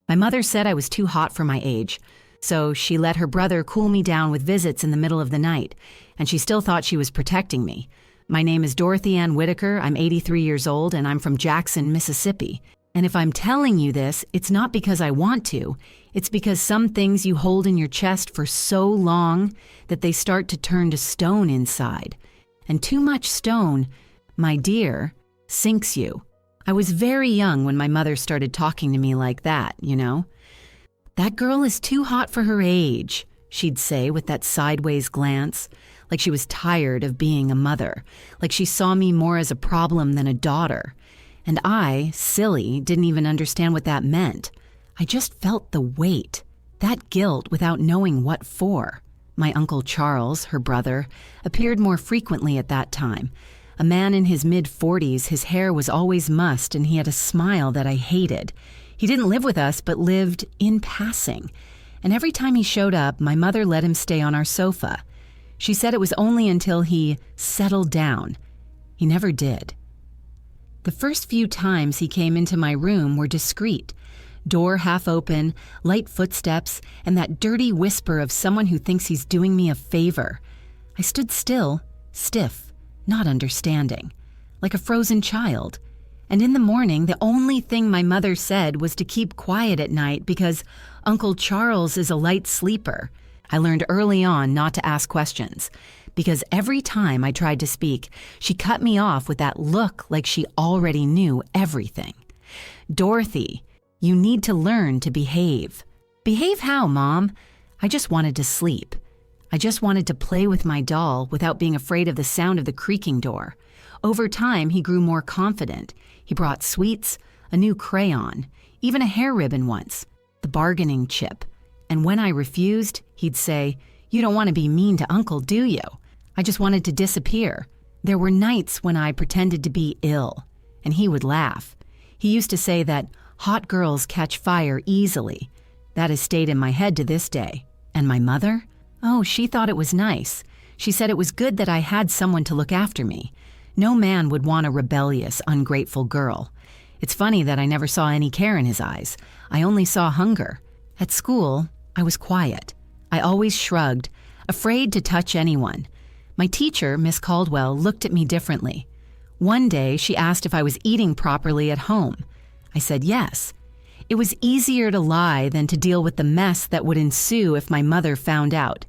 My mother said I was too hot for my age, so she let her brother cool me down with visits in the middle of the night, and she still thought she was protecting me. My name is Dorothy Ann Whitaker, I'm 83 years old, and I'm from Jackson, Mississippi. And if I'm telling you this, it's not because I want to, it's because some things you hold in your chest for so long that they start to turn to stone inside. And too much stone, my dear, sinks you. I was very young when my mother started talking to me like that, you know? "That girl is too hot for her age," she'd say with that sideways glance, like she was tired of being a mother, like she saw me more as a problem than a daughter. And I, silly, didn't even understand what that meant. I just felt the weight, that guilt without knowing what for. My Uncle Charles, her brother, appeared more frequently at that time. A man in his mid-40s, his hair was always mussed, and he had a smile that I hated. He didn't live with us, but lived in passing. And every time he showed up, my mother let him stay on our sofa. She said it was only until he settled down. He never did. The first few times he came into my room were discreet. Door half open, light footsteps, and that dirty whisper of someone who thinks he's doing me a favor. I stood still, stiff, not understanding, like a frozen child. And in the morning, the only thing my mother said was to keep quiet at night because Uncle Charles is a light sleeper. I learned early on not to ask questions, because every time I tried to speak, she cut me off with that look like she already knew everything. "Dorothy, you need to learn to behave." "Behave how, Mom?" I just wanted to sleep. I just wanted to play with my doll without being afraid of the sound of the creaking door. Over time, he grew more confident. He brought sweets, a new crayon, even a hair ribbon once, the bargaining chip. And when I refused, he'd say, "You don't want to be mean to Uncle, do you?" I just wanted to disappear. There were nights when I pretended to be ill, and he would laugh. He used to say that hot girls catch fire easily. That has stayed in my head to this day. And my mother? Oh, she thought it was nice. She said it was good that I had someone to look after me. No man would want a rebellious, ungrateful girl. It's funny that I never saw any care in his eyes. I only saw hunger. At school, I was quiet. I always shrugged, afraid to touch anyone. My teacher, Miss Caldwell, looked at me differently. One day, she asked if I was eating properly at home. I said yes. It was easier to lie than to deal with the mess that would ensue if my mother found out,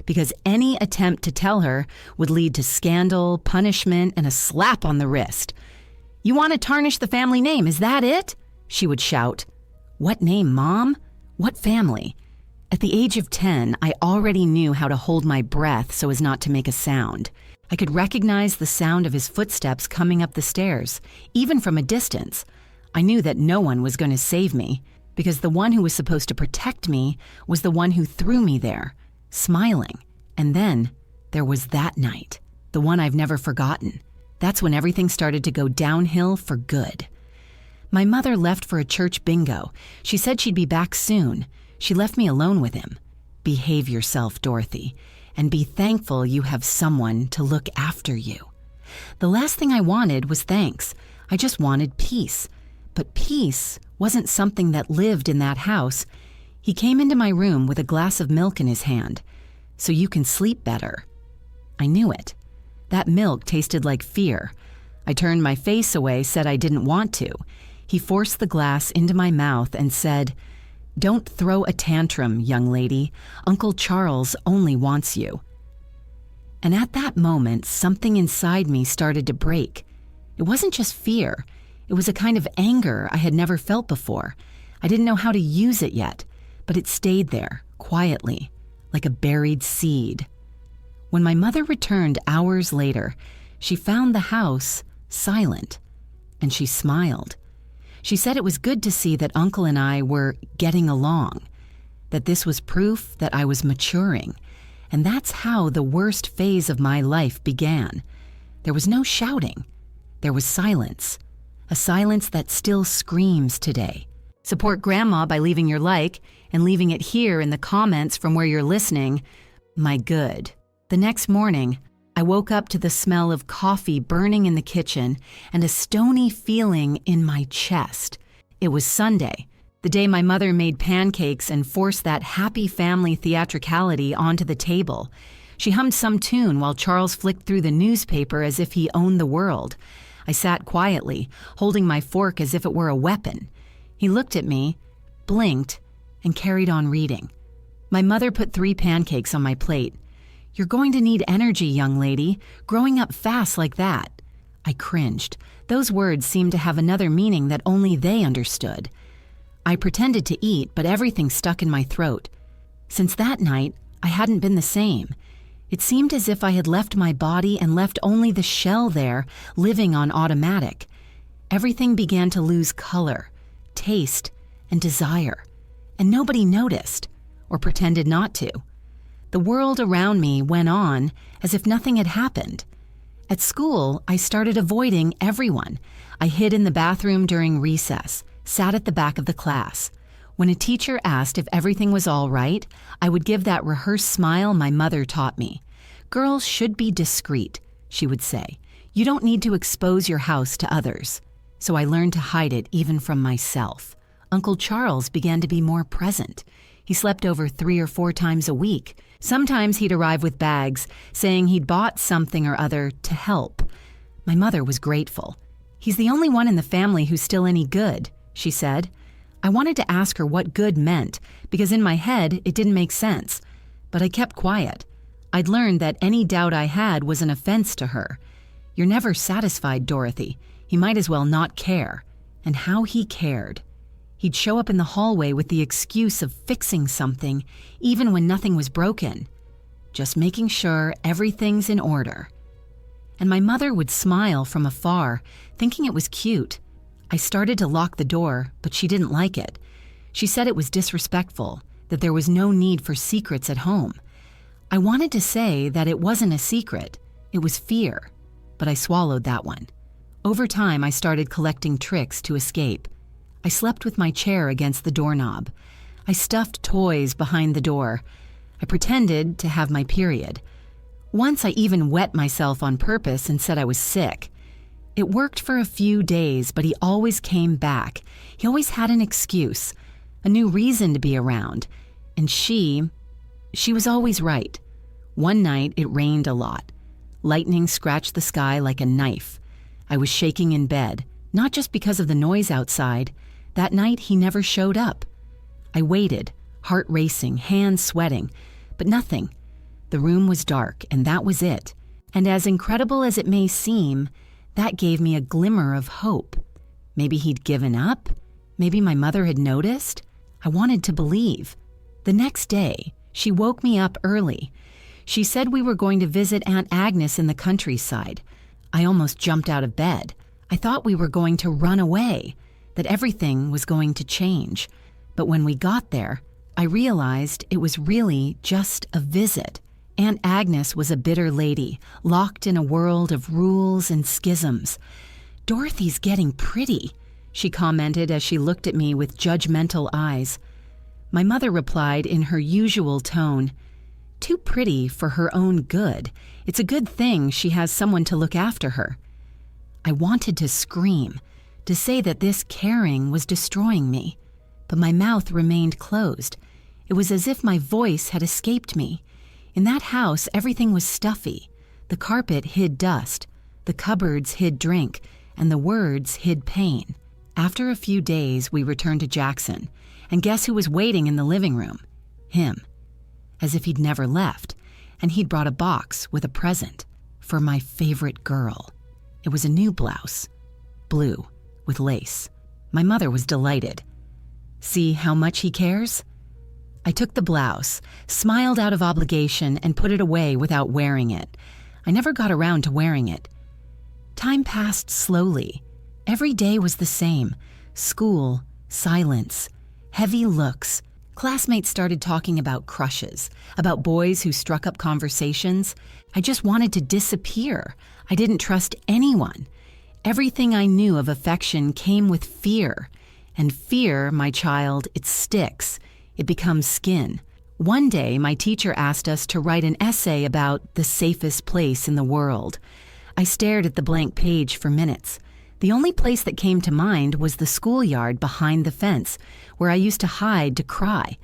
because any attempt to tell her would lead to scandal, punishment, and a slap on the wrist. "You want to tarnish the family name, is that it?" she would shout. "What name, Mom? What family?" At the age of 10, I already knew how to hold my breath so as not to make a sound. I could recognize the sound of his footsteps coming up the stairs, even from a distance. I knew that no one was going to save me, because the one who was supposed to protect me was the one who threw me there, smiling. And then there was that night, the one I've never forgotten. That's when everything started to go downhill for good. My mother left for a church bingo. She said she'd be back soon. She left me alone with him. "Behave yourself, Dorothy, and be thankful you have someone to look after you." The last thing I wanted was thanks. I just wanted peace. But peace wasn't something that lived in that house. He came into my room with a glass of milk in his hand. "So you can sleep better." I knew it. That milk tasted like fear. I turned my face away, said I didn't want to. He forced the glass into my mouth and said, "Don't throw a tantrum, young lady. Uncle Charles only wants you." And at that moment, something inside me started to break. It wasn't just fear. It was a kind of anger I had never felt before. I didn't know how to use it yet, but it stayed there, quietly, like a buried seed. When my mother returned hours later, she found the house silent, and she smiled. She said it was good to see that Uncle and I were getting along, that this was proof that I was maturing, and that's how the worst phase of my life began. There was no shouting. There was silence, a silence that still screams today. Support Grandma by leaving your like and leaving it here in the comments from where you're listening. My good. The next morning, I woke up to the smell of coffee burning in the kitchen and a stony feeling in my chest. It was Sunday, The day my mother made pancakes and forced that happy family theatricality onto the table. She hummed some tune while Charles flicked through the newspaper as if he owned the world. I sat quietly, holding my fork as if it were a weapon. He looked at me, blinked, and carried on reading. My mother put 3 pancakes on my plate. "You're going to need energy, young lady, growing up fast like that." I cringed. Those words seemed to have another meaning that only they understood. I pretended to eat, but everything stuck in my throat. Since that night, I hadn't been the same. It seemed as if I had left my body and left only the shell there, living on automatic. Everything began to lose color, taste, and desire, and nobody noticed, or pretended not to. The world around me went on as if nothing had happened. At school, I started avoiding everyone. I hid in the bathroom during recess, sat at the back of the class. When a teacher asked if everything was all right, I would give that rehearsed smile my mother taught me. "Girls should be discreet," she would say. "You don't need to expose your house to others." So I learned to hide it even from myself. Uncle Charles began to be more present. He slept over 3 or 4 times a week. Sometimes he'd arrive with bags, saying he'd bought something or other to help. My mother was grateful. "He's the only one in the family who's still any good," she said. I wanted to ask her what good meant, because in my head it didn't make sense. But I kept quiet. I'd learned that any doubt I had was an offense to her. "You're never satisfied, Dorothy. He might as well not care." And how he cared. He'd show up in the hallway with the excuse of fixing something, even when nothing was broken. "Just making sure everything's in order." And my mother would smile from afar, thinking it was cute. I started to lock the door, but she didn't like it. She said it was disrespectful, that there was no need for secrets at home. I wanted to say that it wasn't a secret, it was fear, but I swallowed that one. Over time, I started collecting tricks to escape. I slept with my chair against the doorknob. I stuffed toys behind the door. I pretended to have my period. Once I even wet myself on purpose and said I was sick. It worked for a few days, but he always came back. He always had an excuse, a new reason to be around. And she was always right. One night, it rained a lot. Lightning scratched the sky like a knife. I was shaking in bed, not just because of the noise outside. That night, he never showed up. I waited, heart racing, hands sweating, but nothing. The room was dark, and that was it. And as incredible as it may seem, that gave me a glimmer of hope. Maybe he'd given up. Maybe my mother had noticed. I wanted to believe. The next day, she woke me up early. She said we were going to visit Aunt Agnes in the countryside. I almost jumped out of bed. I thought we were going to run away, that everything was going to change. But when we got there, I realized it was really just a visit. Aunt Agnes was a bitter lady, locked in a world of rules and schisms. "Dorothy's getting pretty," she commented as she looked at me with judgmental eyes. My mother replied in her usual tone, "Too pretty for her own good. It's a good thing she has someone to look after her." I wanted to scream, to say that this caring was destroying me, but my mouth remained closed. It was as if my voice had escaped me. In that house, everything was stuffy. The carpet hid dust, the cupboards hid drink, and the words hid pain. After a few days, we returned to Jackson, and guess who was waiting in the living room? Him. As if he'd never left, and he'd brought a box with a present for my favorite girl. It was a new blouse, blue, with lace. My mother was delighted. "See how much he cares?" I took the blouse, smiled out of obligation, and put it away without wearing it. I never got around to wearing it. Time passed slowly. Every day was the same. School, silence, heavy looks. Classmates started talking about crushes, about boys who struck up conversations. I just wanted to disappear. I didn't trust anyone. Everything I knew of affection came with fear. And fear, my child, it sticks. It becomes skin. One day, my teacher asked us to write an essay about the safest place in the world. I stared at the blank page for minutes. The only place that came to mind was the schoolyard behind the fence, where I used to hide to cry,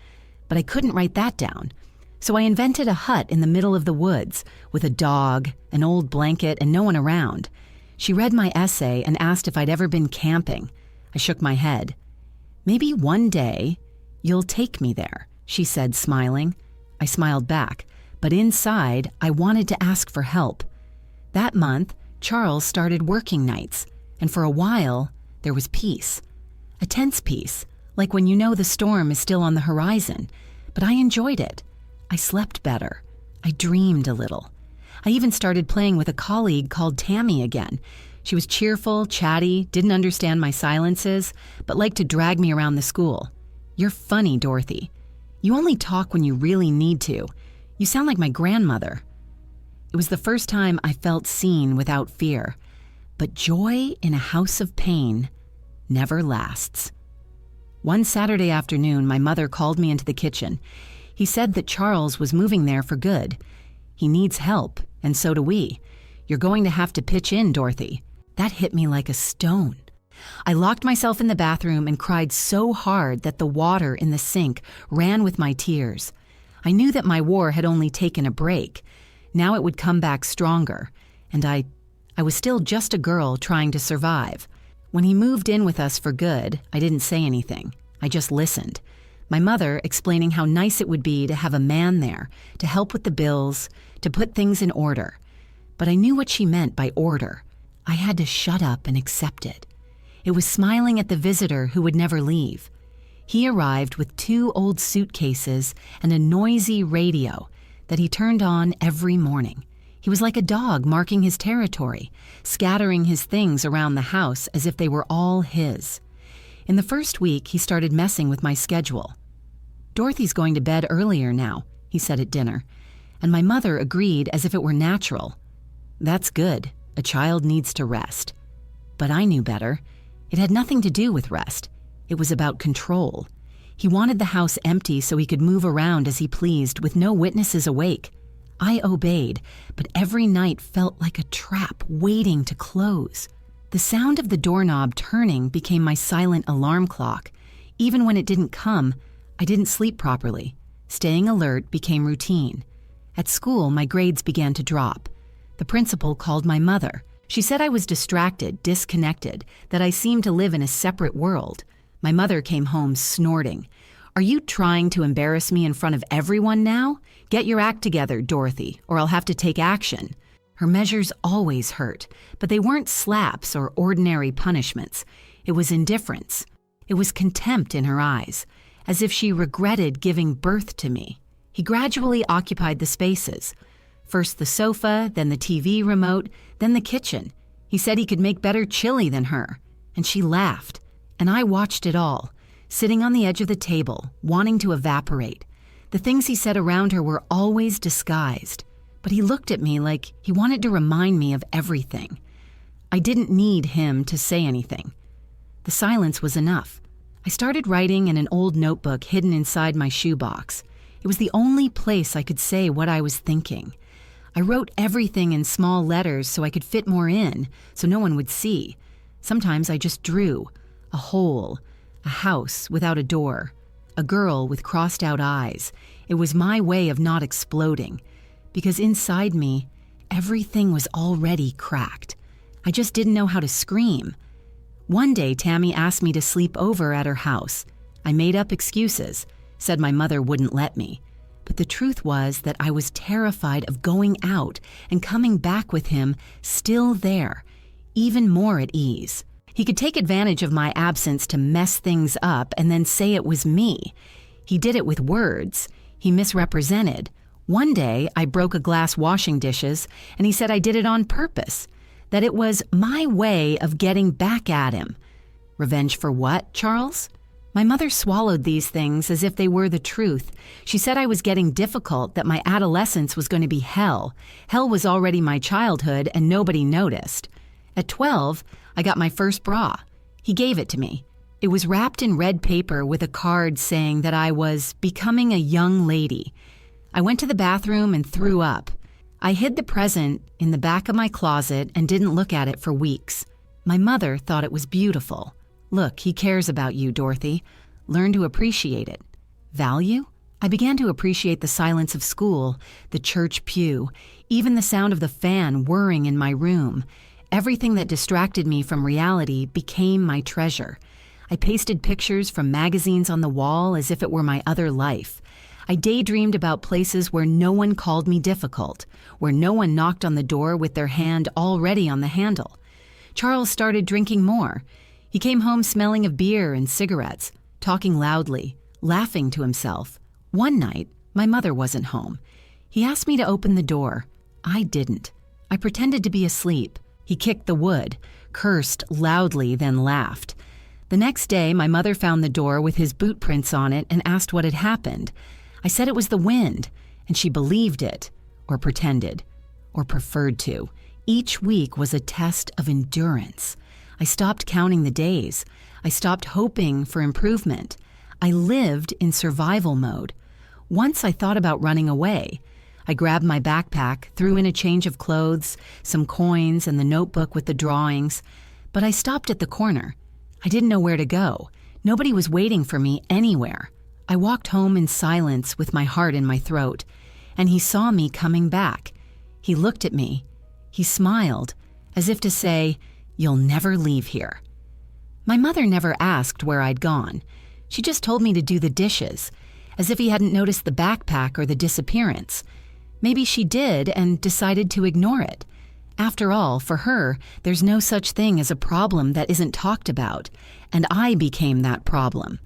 but I couldn't write that down. So I invented a hut in the middle of the woods, with a dog, an old blanket, and no one around. She read my essay and asked if I'd ever been camping. I shook my head. "Maybe one day you'll take me there," she said, smiling. I smiled back, but inside I wanted to ask for help. That month, Charles started working nights, and for a while, there was peace. A tense peace, like when you know the storm is still on the horizon, but I enjoyed it. I slept better. I dreamed a little. I even started playing with a colleague called Tammy again. She was cheerful, chatty, didn't understand my silences, but liked to drag me around the school. "You're funny, Dorothy. You only talk when you really need to. You sound like my grandmother." It was the first time I felt seen without fear. But joy in a house of pain never lasts. One Saturday afternoon, my mother called me into the kitchen. He said that Charles was moving there for good. "He needs help, and so do we. You're going to have to pitch in, Dorothy." That hit me like a stone. I locked myself in the bathroom and cried so hard that the water in the sink ran with my tears. I knew that my war had only taken a break. Now it would come back stronger, and I was still just a girl trying to survive. When he moved in with us for good, I didn't say anything. I just listened. My mother explaining how nice it would be to have a man there, to help with the bills, to put things in order. But I knew what she meant by order. I had to shut up and accept it. It was smiling at the visitor who would never leave. He arrived with 2 old suitcases and a noisy radio that he turned on every morning. He was like a dog marking his territory, scattering his things around the house as if they were all his. In the first week, he started messing with my schedule. "Dorothy's going to bed earlier now," he said at dinner, and my mother agreed as if it were natural. That's good. A child needs to rest. But I knew better. It had nothing to do with rest. It was about control. He wanted the house empty so he could move around as he pleased with no witnesses awake. I obeyed, but every night felt like a trap waiting to close. The sound of the doorknob turning became my silent alarm clock. Even when it didn't come, I didn't sleep properly. Staying alert became routine. At school, my grades began to drop. The principal called my mother. She said I was distracted, disconnected, that I seemed to live in a separate world. My mother came home snorting. "Are you trying to embarrass me in front of everyone now? Get your act together, Dorothy, or I'll have to take action." Her measures always hurt, but they weren't slaps or ordinary punishments. It was indifference. It was contempt in her eyes, as if she regretted giving birth to me. He gradually occupied the spaces. First the sofa, then the TV remote, then the kitchen. He said he could make better chili than her, and she laughed. And I watched it all, sitting on the edge of the table, wanting to evaporate. The things he said around her were always disguised, but he looked at me like he wanted to remind me of everything. I didn't need him to say anything. The silence was enough. I started writing in an old notebook hidden inside my shoebox. It was the only place I could say what I was thinking. I wrote everything in small letters so I could fit more in, so no one would see. Sometimes I just drew. A hole, a house without a door, a girl with crossed-out eyes. It was my way of not exploding, because inside me, everything was already cracked. I just didn't know how to scream. One day, Tammy asked me to sleep over at her house. I made up excuses, said my mother wouldn't let me. But the truth was that I was terrified of going out and coming back with him still there, even more at ease. He could take advantage of my absence to mess things up and then say it was me. He did it with words. He misrepresented. One day, I broke a glass washing dishes, and he said I did it on purpose, that it was my way of getting back at him. Revenge for what, Charles? My mother swallowed these things as if they were the truth. She said I was getting difficult, that my adolescence was going to be hell. Hell was already my childhood, and nobody noticed. At 12, I got my first bra. He gave it to me. It was wrapped in red paper with a card saying that I was becoming a young lady. I went to the bathroom and threw up. I hid the present in the back of my closet and didn't look at it for weeks. My mother thought it was beautiful. Look, he cares about you, Dorothy. Learn to appreciate it. Value? I began to appreciate the silence of school, the church pew, even the sound of the fan whirring in my room. Everything that distracted me from reality became my treasure. I pasted pictures from magazines on the wall as if it were my other life. I daydreamed about places where no one called me difficult, where no one knocked on the door with their hand already on the handle. Charles started drinking more. He came home smelling of beer and cigarettes, talking loudly, laughing to himself. One night, my mother wasn't home. He asked me to open the door. I didn't. I pretended to be asleep. He kicked the wood, cursed loudly, then laughed. The next day, my mother found the door with his boot prints on it and asked what had happened. I said it was the wind, and she believed it, or pretended, or preferred to. Each week was a test of endurance. I stopped counting the days. I stopped hoping for improvement. I lived in survival mode. Once I thought about running away. I grabbed my backpack, threw in a change of clothes, some coins, and the notebook with the drawings, but I stopped at the corner. I didn't know where to go. Nobody was waiting for me anywhere. I walked home in silence with my heart in my throat, and he saw me coming back. He looked at me. He smiled, as if to say, "You'll never leave here." My mother never asked where I'd gone. She just told me to do the dishes, as if he hadn't noticed the backpack or the disappearance. Maybe she did and decided to ignore it. After all, for her, there's no such thing as a problem that isn't talked about, and I became that problem.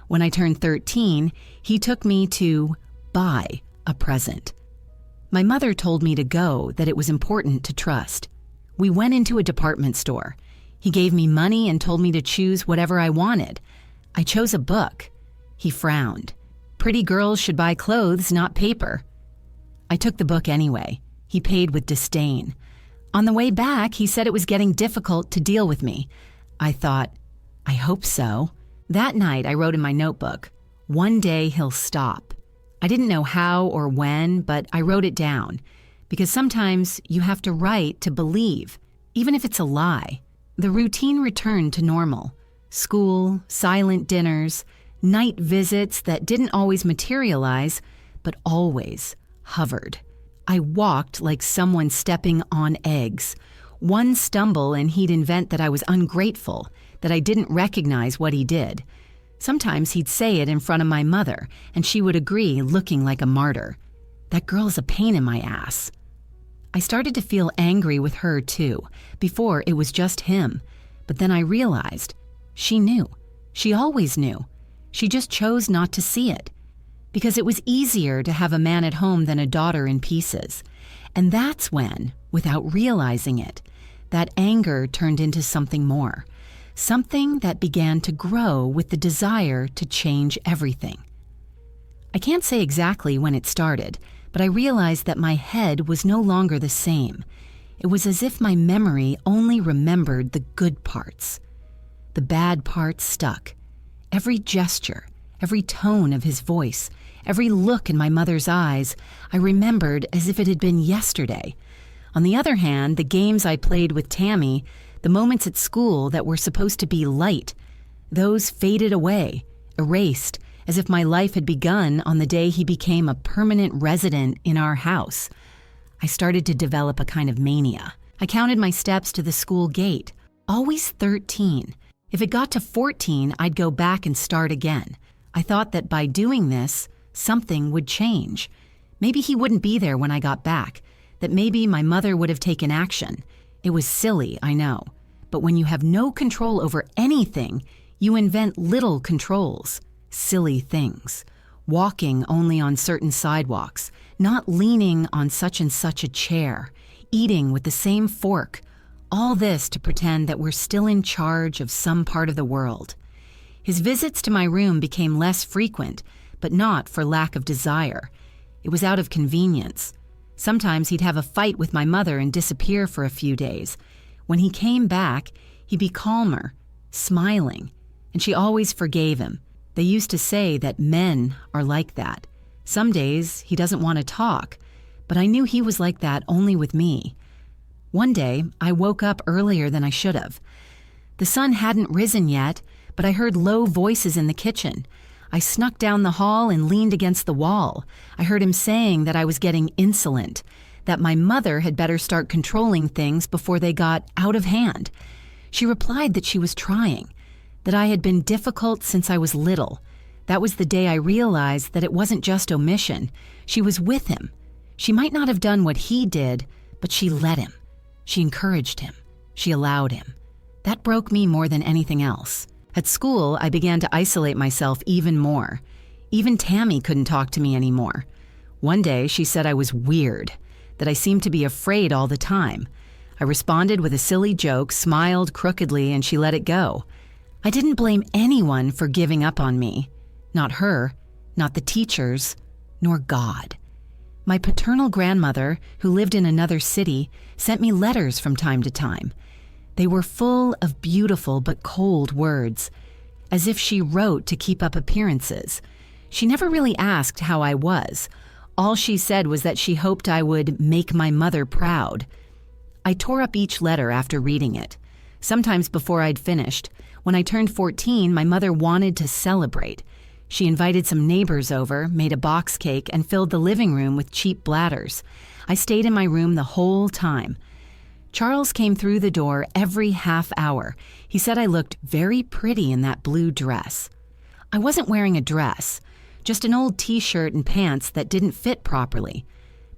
When I turned 13, he took me to buy a present. My mother told me to go, that it was important to trust. We went into a department store. He gave me money and told me to choose whatever I wanted. I chose a book. He frowned. Pretty girls should buy clothes, not paper. I took the book anyway. He paid with disdain. On the way back, he said it was getting difficult to deal with me. I thought, I hope so. That night, I wrote in my notebook, "One day he'll stop." I didn't know how or when, but I wrote it down. Because sometimes you have to write to believe, even if it's a lie. The routine returned to normal. School, silent dinners, night visits that didn't always materialize, but always hovered. I walked like someone stepping on eggs. One stumble and he'd invent that I was ungrateful, that I didn't recognize what he did. Sometimes he'd say it in front of my mother, and she would agree, looking like a martyr. That girl's a pain in my ass. I started to feel angry with her too. Before, it was just him. But then I realized she knew. She always knew. She just chose not to see it. Because it was easier to have a man at home than a daughter in pieces. And that's when, without realizing it, that anger turned into something more. Something that began to grow with the desire to change everything. I can't say exactly when it started, but I realized that my head was no longer the same. It was as if my memory only remembered the good parts. The bad parts stuck. Every gesture, every tone of his voice, every look in my mother's eyes, I remembered as if it had been yesterday. On the other hand, the games I played with Tammy, the moments at school that were supposed to be light, those faded away, erased, as if my life had begun on the day he became a permanent resident in our house. I started to develop a kind of mania. I counted my steps to the school gate, always 13. If it got to 14, I'd go back and start again. I thought that by doing this, something would change. Maybe he wouldn't be there when I got back, that maybe my mother would have taken action. It was silly, I know, but when you have no control over anything, you invent little controls, silly things. Walking only on certain sidewalks, not leaning on such and such a chair, eating with the same fork, all this to pretend that we're still in charge of some part of the world. His visits to my room became less frequent, but not for lack of desire. It was out of convenience. Sometimes he'd have a fight with my mother and disappear for a few days. When he came back, he'd be calmer, smiling, and she always forgave him. They used to say that men are like that. Some days he doesn't want to talk, but I knew he was like that only with me. One day, I woke up earlier than I should have. The sun hadn't risen yet, but I heard low voices in the kitchen. I snuck down the hall and leaned against the wall. I heard him saying that I was getting insolent, that my mother had better start controlling things before they got out of hand. She replied that she was trying, that I had been difficult since I was little. That was the day I realized that it wasn't just omission. She was with him. She might not have done what he did, but she let him. She encouraged him. She allowed him. That broke me more than anything else. At school, I began to isolate myself even more. Even Tammy couldn't talk to me anymore. One day, she said I was weird, that I seemed to be afraid all the time. I responded with a silly joke, smiled crookedly, and she let it go. I didn't blame anyone for giving up on me. Not her, not the teachers, nor God. My paternal grandmother, who lived in another city, sent me letters from time to time. They were full of beautiful but cold words, as if she wrote to keep up appearances. She never really asked how I was. All she said was that she hoped I would make my mother proud. I tore up each letter after reading it. Sometimes before I'd finished, when I turned 14, my mother wanted to celebrate. She invited some neighbors over, made a box cake, and filled the living room with cheap bladders. I stayed in my room the whole time. Charles came through the door every half hour. He said I looked very pretty in that blue dress. I wasn't wearing a dress, just an old t-shirt and pants that didn't fit properly.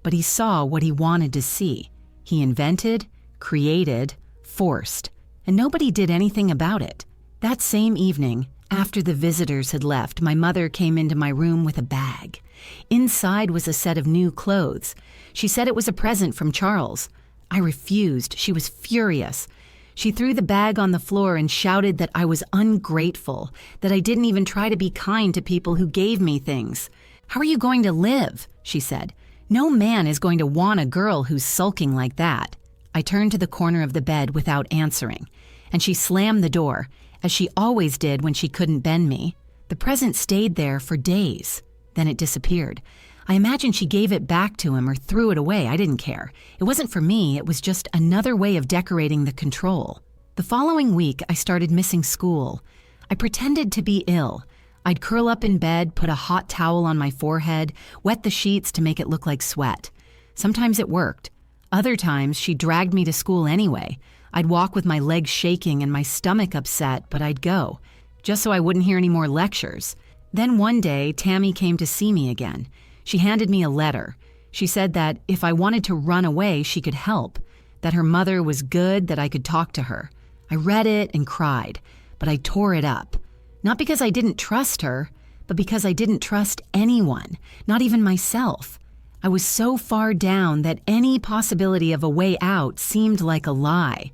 But he saw what he wanted to see. He invented, created, forced, and nobody did anything about it. That same evening, after the visitors had left, my mother came into my room with a bag. Inside was a set of new clothes. She said it was a present from Charles. I refused. She was furious. She threw the bag on the floor and shouted that I was ungrateful, that I didn't even try to be kind to people who gave me things. "How are you going to live?" she said. "No man is going to want a girl who's sulking like that." I turned to the corner of the bed without answering, and she slammed the door, as she always did when she couldn't bend me. The present stayed there for days. Then it disappeared. I imagine she gave it back to him or threw it away. I didn't care. It wasn't for me. It was just another way of decorating the control. The following week, I started missing school. I pretended to be ill. I'd curl up in bed, put a hot towel on my forehead, wet the sheets to make it look like sweat. Sometimes it worked. Other times, she dragged me to school anyway. I'd walk with my legs shaking and my stomach upset, but I'd go, just so I wouldn't hear any more lectures. Then one day, Tammy came to see me again. She handed me a letter. She said that if I wanted to run away, she could help, that her mother was good, that I could talk to her. I read it and cried, but I tore it up. Not because I didn't trust her, but because I didn't trust anyone, not even myself. I was so far down that any possibility of a way out seemed like a lie.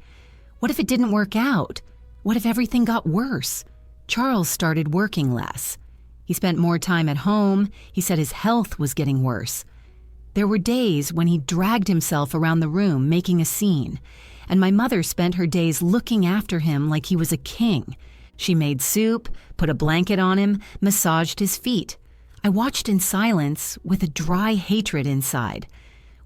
What if it didn't work out? What if everything got worse? Charles started working less. He spent more time at home. He said his health was getting worse. There were days when he dragged himself around the room making a scene, and my mother spent her days looking after him like he was a king. She made soup, put a blanket on him, massaged his feet. I watched in silence with a dry hatred inside.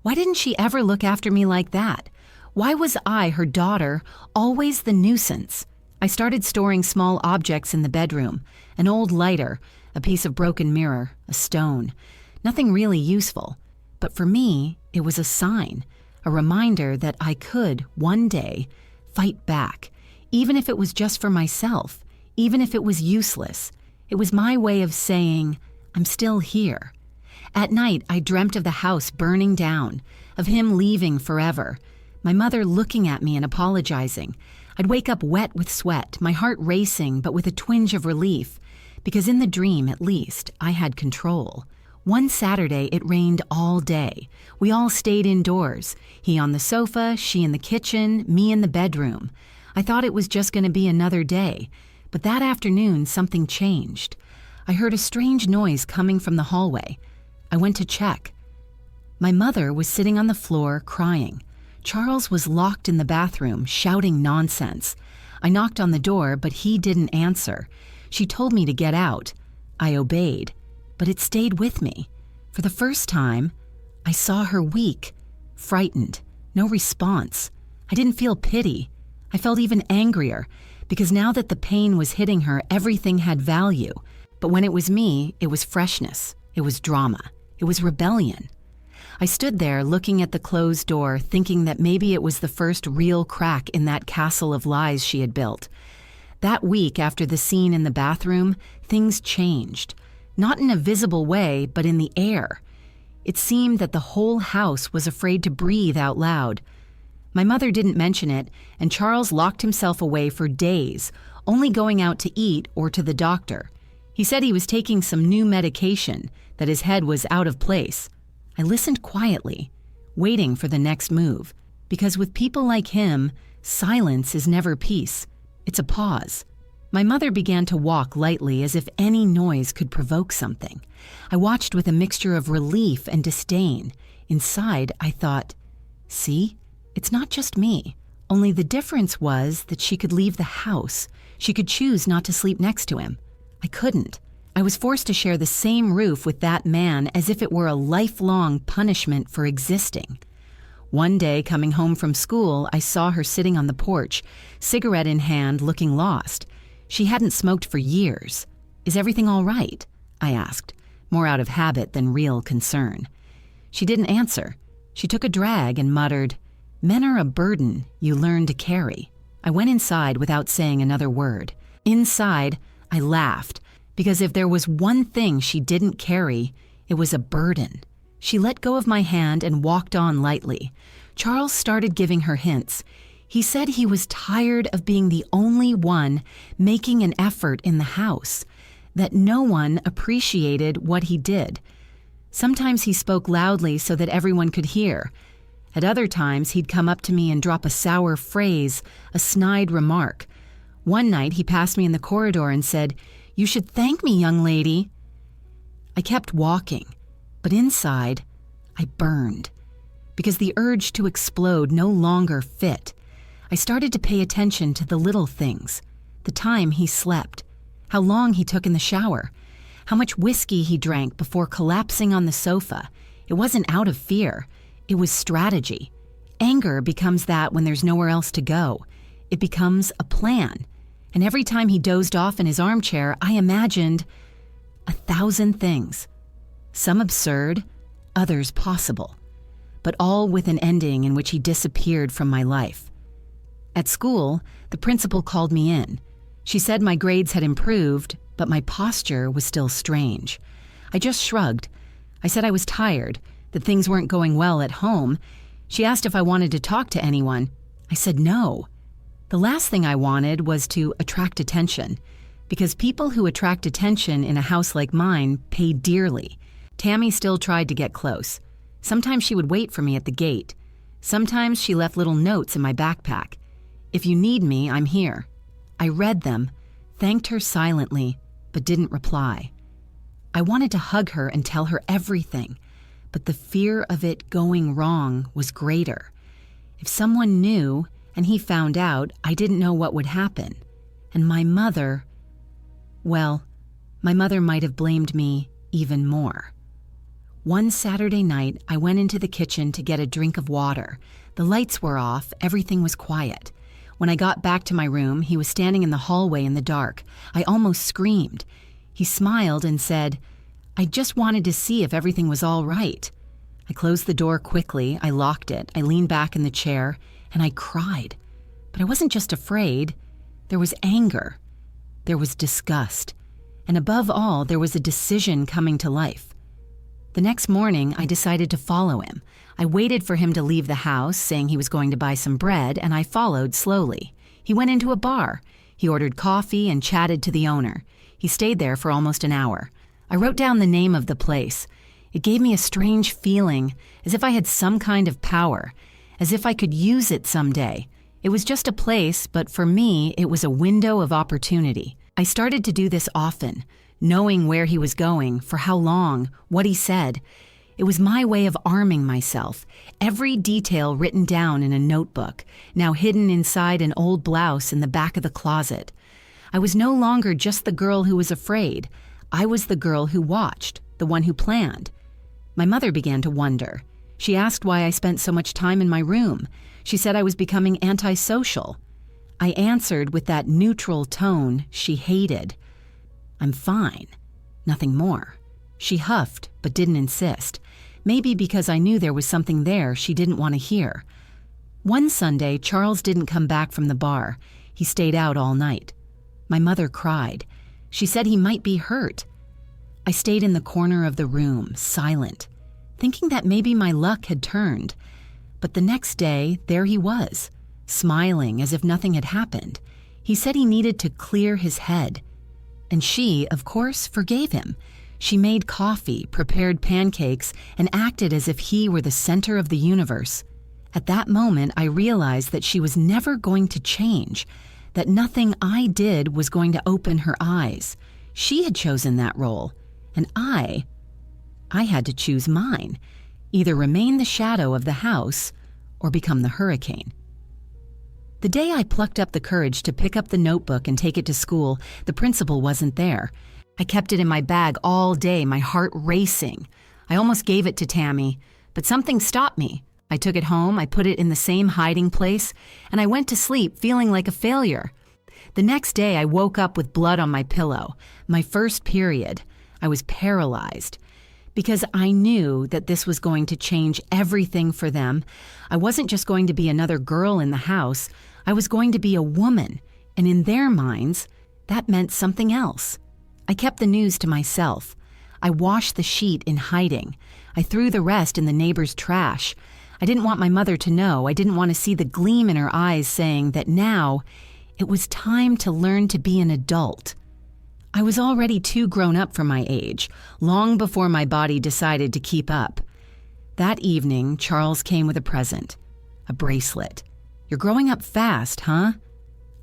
Why didn't she ever look after me like that? Why was I, her daughter, always the nuisance? I started storing small objects in the bedroom, an old lighter, a piece of broken mirror, a stone. Nothing really useful. But for me, it was a sign, a reminder that I could, one day, fight back, even if it was just for myself, even if it was useless. It was my way of saying, I'm still here. At night, I dreamt of the house burning down, of him leaving forever, my mother looking at me and apologizing. I'd wake up wet with sweat, my heart racing, but with a twinge of relief, because in the dream, at least, I had control. One Saturday, it rained all day. We all stayed indoors. He on the sofa, she in the kitchen, me in the bedroom. I thought it was just going to be another day. But that afternoon, something changed. I heard a strange noise coming from the hallway. I went to check. My mother was sitting on the floor, crying. Charles was locked in the bathroom, shouting nonsense. I knocked on the door, but he didn't answer. She told me to get out. I obeyed, but it stayed with me. For the first time, I saw her weak, frightened, no response. I didn't feel pity. I felt even angrier, because now that the pain was hitting her, everything had value. But when it was me, it was freshness, it was drama, it was rebellion. I stood there looking at the closed door, thinking that maybe it was the first real crack in that castle of lies she had built. That week after the scene in the bathroom, things changed. Not in a visible way, but in the air. It seemed that the whole house was afraid to breathe out loud. My mother didn't mention it, and Charles locked himself away for days, only going out to eat or to the doctor. He said he was taking some new medication, that his head was out of place. I listened quietly, waiting for the next move, because with people like him, silence is never peace. It's a pause. My mother began to walk lightly as if any noise could provoke something. I watched with a mixture of relief and disdain. Inside, I thought, see, it's not just me. Only the difference was that she could leave the house. She could choose not to sleep next to him. I couldn't. I was forced to share the same roof with that man as if it were a lifelong punishment for existing. One day, coming home from school, I saw her sitting on the porch, cigarette in hand, looking lost. She hadn't smoked for years. "Is everything all right?" I asked, more out of habit than real concern. She didn't answer. She took a drag and muttered, "Men are a burden you learn to carry." I went inside without saying another word. Inside, I laughed, because if there was one thing she didn't carry, it was a burden. She let go of my hand and walked on lightly. Charles started giving her hints. He said he was tired of being the only one making an effort in the house, that no one appreciated what he did. Sometimes he spoke loudly so that everyone could hear. At other times, he'd come up to me and drop a sour phrase, a snide remark. One night, he passed me in the corridor and said, "You should thank me, young lady." I kept walking, but inside, I burned, because the urge to explode no longer fit. I started to pay attention to the little things, the time he slept, how long he took in the shower, how much whiskey he drank before collapsing on the sofa. It wasn't out of fear, it was strategy. Anger becomes that when there's nowhere else to go. It becomes a plan. And every time he dozed off in his armchair, I imagined 1,000 things. Some absurd, others possible, but all with an ending in which he disappeared from my life. At school, the principal called me in. She said my grades had improved, but my posture was still strange. I just shrugged. I said I was tired, that things weren't going well at home. She asked if I wanted to talk to anyone. I said no. The last thing I wanted was to attract attention, because people who attract attention in a house like mine pay dearly. Tammy still tried to get close. Sometimes she would wait for me at the gate. Sometimes she left little notes in my backpack. "If you need me, I'm here." I read them, thanked her silently, but didn't reply. I wanted to hug her and tell her everything, but the fear of it going wrong was greater. If someone knew and he found out, I didn't know what would happen. And my mother, well, my mother might have blamed me even more. One Saturday night, I went into the kitchen to get a drink of water. The lights were off, everything was quiet. When I got back to my room, he was standing in the hallway in the dark. I almost screamed. He smiled and said, "I just wanted to see if everything was all right." I closed the door quickly, I locked it, I leaned back in the chair, and I cried. But I wasn't just afraid. There was anger. There was disgust. And above all, there was a decision coming to life. The next morning, I decided to follow him. I waited for him to leave the house, saying he was going to buy some bread, and I followed slowly. He went into a bar. He ordered coffee and chatted to the owner. He stayed there for almost an hour. I wrote down the name of the place. It gave me a strange feeling, as if I had some kind of power, as if I could use it someday. It was just a place, but for me, it was a window of opportunity. I started to do this often, knowing where he was going, for how long, what he said. It was my way of arming myself, every detail written down in a notebook, now hidden inside an old blouse in the back of the closet. I was no longer just the girl who was afraid. I was the girl who watched, the one who planned. My mother began to wonder. She asked why I spent so much time in my room. She said I was becoming antisocial. I answered with that neutral tone she hated. "I'm fine." Nothing more. She huffed, but didn't insist. Maybe because I knew there was something there she didn't want to hear. One Sunday, Charles didn't come back from the bar. He stayed out all night. My mother cried. She said he might be hurt. I stayed in the corner of the room, silent, thinking that maybe my luck had turned. But the next day, there he was, smiling as if nothing had happened. He said he needed to clear his head. And she, of course, forgave him. She made coffee, prepared pancakes, and acted as if he were the center of the universe. At that moment, I realized that she was never going to change, that nothing I did was going to open her eyes. She had chosen that role, and I had to choose mine, either remain the shadow of the house or become the hurricane. The day I plucked up the courage to pick up the notebook and take it to school, the principal wasn't there. I kept it in my bag all day, my heart racing. I almost gave it to Tammy, but something stopped me. I took it home, I put it in the same hiding place, and I went to sleep feeling like a failure. The next day, I woke up with blood on my pillow. My first period. I was paralyzed. Because I knew that this was going to change everything for them. I wasn't just going to be another girl in the house. I was going to be a woman, and in their minds, that meant something else. I kept the news to myself. I washed the sheet in hiding. I threw the rest in the neighbor's trash. I didn't want my mother to know. I didn't want to see the gleam in her eyes saying that now it was time to learn to be an adult. I was already too grown up for my age, long before my body decided to keep up. That evening, Charles came with a present, a bracelet. "You're growing up fast, huh?"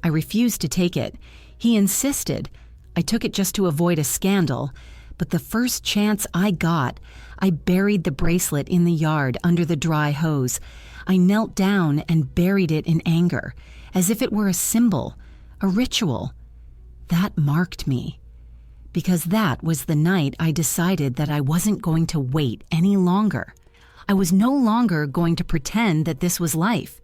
I refused to take it. He insisted. I took it just to avoid a scandal, but the first chance I got, I buried the bracelet in the yard under the dry hose. I knelt down and buried it in anger, as if it were a symbol, a ritual. That marked me, because that was the night I decided that I wasn't going to wait any longer. I was no longer going to pretend that this was life.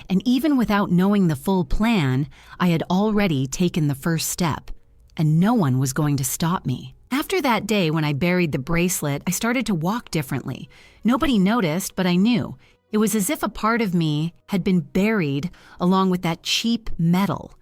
And even without knowing the full plan, I had already taken the first step, and no one was going to stop me. After that day when I buried the bracelet, I started to walk differently. Nobody noticed, but I knew. It was as if a part of me had been buried along with that cheap metal.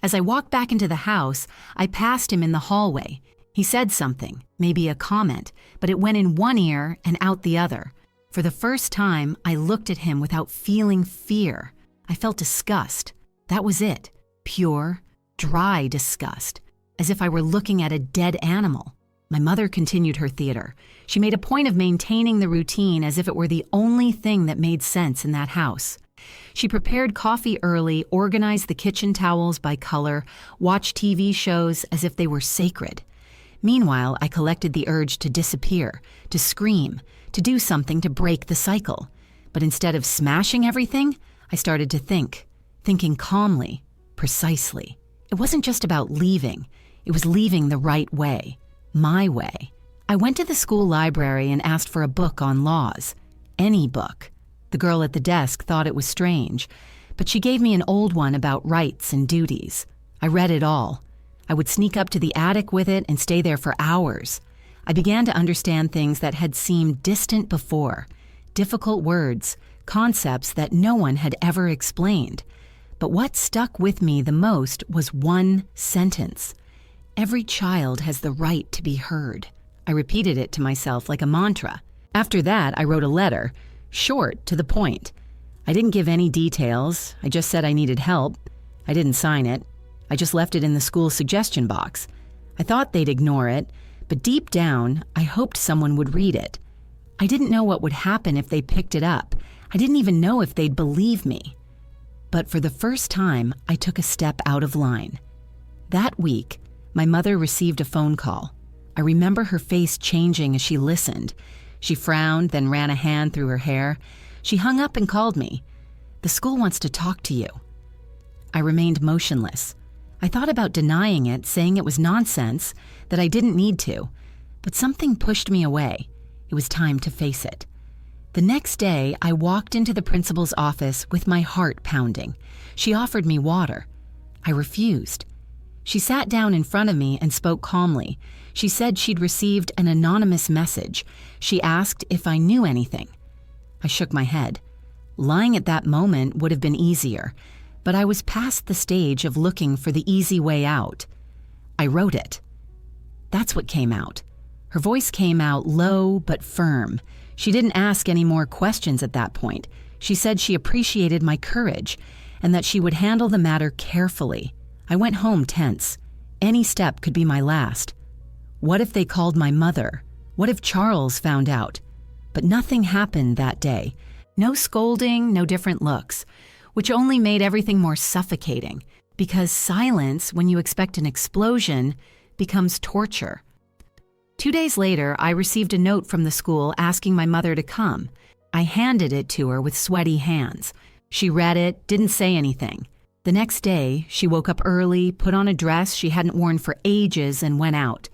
As I walked back into the house, I passed him in the hallway. He said something, maybe a comment, but it went in one ear and out the other. For the first time, I looked at him without feeling fear. I felt disgust. That was it. Pure, dry disgust, as if I were looking at a dead animal. My mother continued her theater. She made a point of maintaining the routine as if it were the only thing that made sense in that house. She prepared coffee early, organized the kitchen towels by color, watched TV shows as if they were sacred. Meanwhile, I collected the urge to disappear, to scream, to do something to break the cycle. But instead of smashing everything, I started to think, thinking calmly, precisely. It wasn't just about leaving. It was leaving the right way, my way. I went to the school library and asked for a book on laws. Any book. The girl at the desk thought it was strange, but she gave me an old one about rights and duties. I read it all. I would sneak up to the attic with it and stay there for hours. I began to understand things that had seemed distant before, difficult words, concepts that no one had ever explained. But what stuck with me the most was one sentence. Every child has the right to be heard. I repeated it to myself like a mantra. After that, I wrote a letter, short, to the point. I didn't give any details. I just said I needed help. I didn't sign it. I just left it in the school suggestion box. I thought they'd ignore it, but deep down, I hoped someone would read it. I didn't know what would happen if they picked it up. I didn't even know if they'd believe me. But for the first time, I took a step out of line. That week, my mother received a phone call. I remember her face changing as she listened. She frowned, then ran a hand through her hair. She hung up and called me. "The school wants to talk to you." I remained motionless. I thought about denying it, saying it was nonsense, that I didn't need to. But something pushed me away. It was time to face it. The next day, I walked into the principal's office with my heart pounding. She offered me water. I refused. She sat down in front of me and spoke calmly. She said she'd received an anonymous message. She asked if I knew anything. I shook my head. Lying at that moment would have been easier, but I was past the stage of looking for the easy way out. I wrote it. That's what came out. Her voice came out low but firm. She didn't ask any more questions at that point. She said she appreciated my courage and that she would handle the matter carefully. I went home tense. Any step could be my last. What if they called my mother? What if Charles found out? But nothing happened that day. No scolding, no different looks, which only made everything more suffocating, because silence, when you expect an explosion, becomes torture. 2 days later, I received a note from the school asking my mother to come. I handed it to her with sweaty hands. She read it, didn't say anything. The next day, she woke up early, put on a dress she hadn't worn for ages, and went out.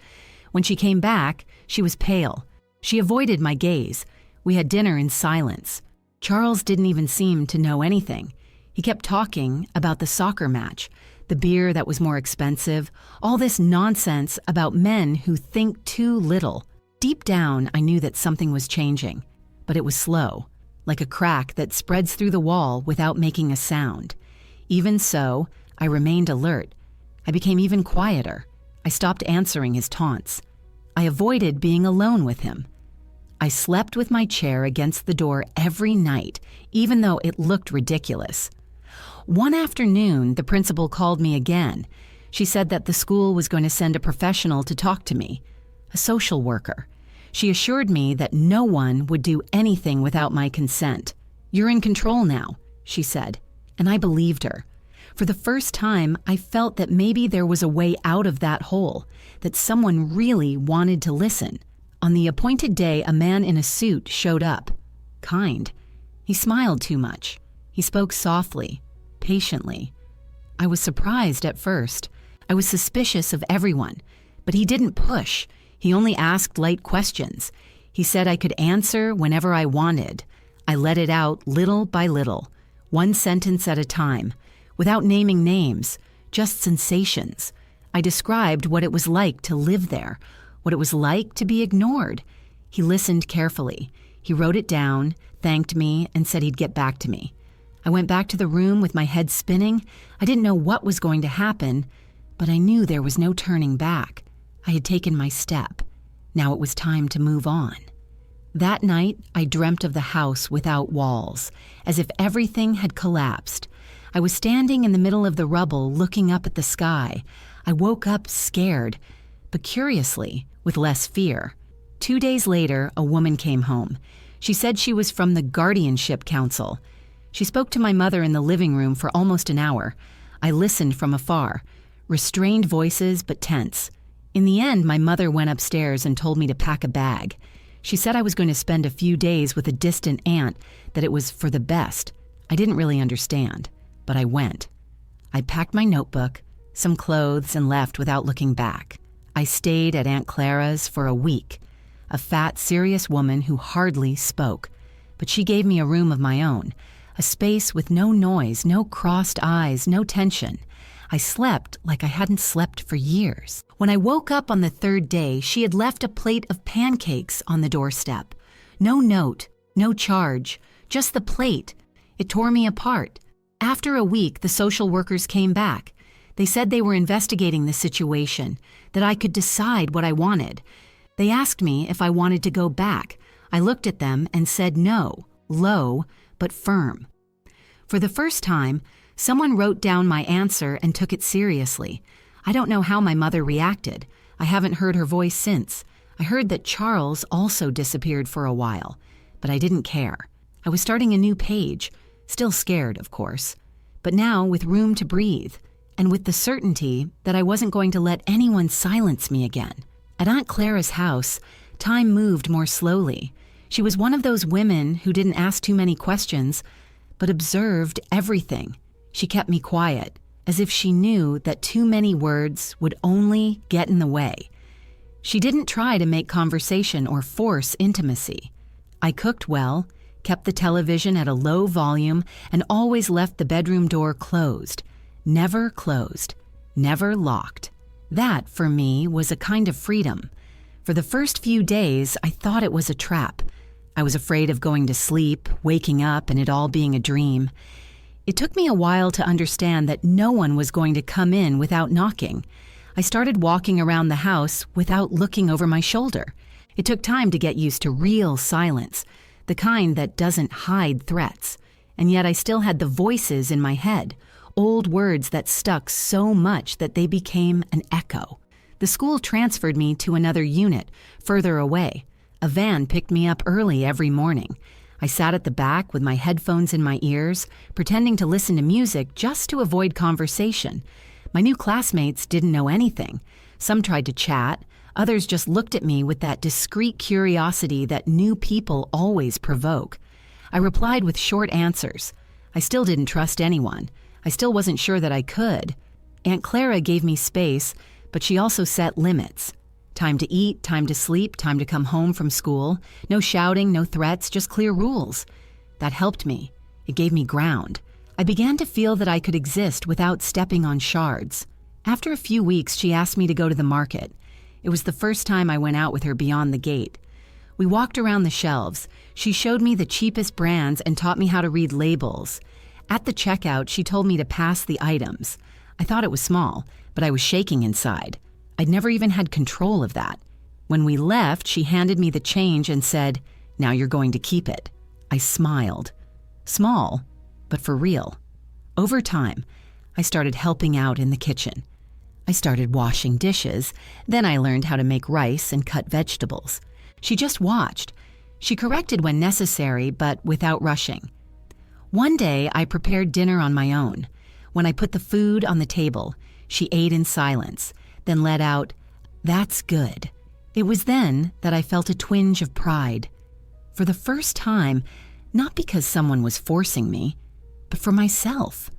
When she came back, she was pale. She avoided my gaze. We had dinner in silence. Charles didn't even seem to know anything. He kept talking about the soccer match, the beer that was more expensive, all this nonsense about men who think too little. Deep down, I knew that something was changing, but it was slow, like a crack that spreads through the wall without making a sound. Even so, I remained alert. I became even quieter. I stopped answering his taunts. I avoided being alone with him. I slept with my chair against the door every night, even though it looked ridiculous. One afternoon, the principal called me again. She said that the school was going to send a professional to talk to me, a social worker. She assured me that no one would do anything without my consent. "You're in control now," she said, and I believed her. For the first time, I felt that maybe there was a way out of that hole, that someone really wanted to listen. On the appointed day, a man in a suit showed up. Kind. He smiled too much. He spoke softly, patiently. I was surprised at first. I was suspicious of everyone, but he didn't push. He only asked light questions. He said I could answer whenever I wanted. I let it out little by little, one sentence at a time, without naming names, just sensations. I described what it was like to live there, what it was like to be ignored. He listened carefully. He wrote it down, thanked me, and said he'd get back to me. I went back to the room with my head spinning. I didn't know what was going to happen, but I knew there was no turning back. I had taken my step. Now it was time to move on. That night, I dreamt of the house without walls, as if everything had collapsed. I was standing in the middle of the rubble, looking up at the sky. I woke up scared, but curiously, with less fear. 2 days later, a woman came home. She said she was from the Guardianship Council. She spoke to my mother in the living room for almost an hour. I listened from afar, restrained voices but tense. In the end, my mother went upstairs and told me to pack a bag. She said I was going to spend a few days with a distant aunt, that it was for the best. I didn't really understand, but I went. I packed my notebook, some clothes, and left without looking back. I stayed at Aunt Clara's for a week, a fat, serious woman who hardly spoke. But she gave me a room of my own, a space with no noise, no crossed eyes, no tension. I slept like I hadn't slept for years. When I woke up on the third day, she had left a plate of pancakes on the doorstep. No note, no charge, just the plate. It tore me apart. After a week, the social workers came back. They said they were investigating the situation, that I could decide what I wanted. They asked me if I wanted to go back. I looked at them and said no, low but firm. For the first time, someone wrote down my answer and took it seriously. I don't know how my mother reacted. I haven't heard her voice since. I heard that Charles also disappeared for a while, but I didn't care. I was starting a new page, still scared, of course, but now with room to breathe, and with the certainty that I wasn't going to let anyone silence me again. At Aunt Clara's house, time moved more slowly. She was one of those women who didn't ask too many questions, but observed everything. She kept me quiet, as if she knew that too many words would only get in the way. She didn't try to make conversation or force intimacy. I cooked well, kept the television at a low volume, and always left the bedroom door closed. Never closed, never locked. That, for me, was a kind of freedom. For the first few days, I thought it was a trap. I was afraid of going to sleep, waking up, and it all being a dream. It took me a while to understand that no one was going to come in without knocking. I started walking around the house without looking over my shoulder. It took time to get used to real silence, the kind that doesn't hide threats. And yet I still had the voices in my head, old words that stuck so much that they became an echo. The school transferred me to another unit, further away. A van picked me up early every morning. I sat at the back with my headphones in my ears, pretending to listen to music just to avoid conversation. My new classmates didn't know anything. Some tried to chat. Others just looked at me with that discreet curiosity that new people always provoke. I replied with short answers. I still didn't trust anyone. I still wasn't sure that I could. Aunt Clara gave me space, but she also set limits. Time to eat, time to sleep, time to come home from school. No shouting, no threats, just clear rules. That helped me. It gave me ground. I began to feel that I could exist without stepping on shards. After a few weeks, she asked me to go to the market. It was the first time I went out with her beyond the gate. We walked around the shelves. She showed me the cheapest brands and taught me how to read labels. At the checkout, she told me to pass the items. I thought it was small, but I was shaking inside. I'd never even had control of that. When we left, she handed me the change and said, "Now you're going to keep it." I smiled. Small, but for real. Over time, I started helping out in the kitchen. I started washing dishes. Then I learned how to make rice and cut vegetables. She just watched. She corrected when necessary, but without rushing. One day, I prepared dinner on my own. When I put the food on the table, she ate in silence, then let out, "That's good." It was then that I felt a twinge of pride. For the first time, not because someone was forcing me, but for myself.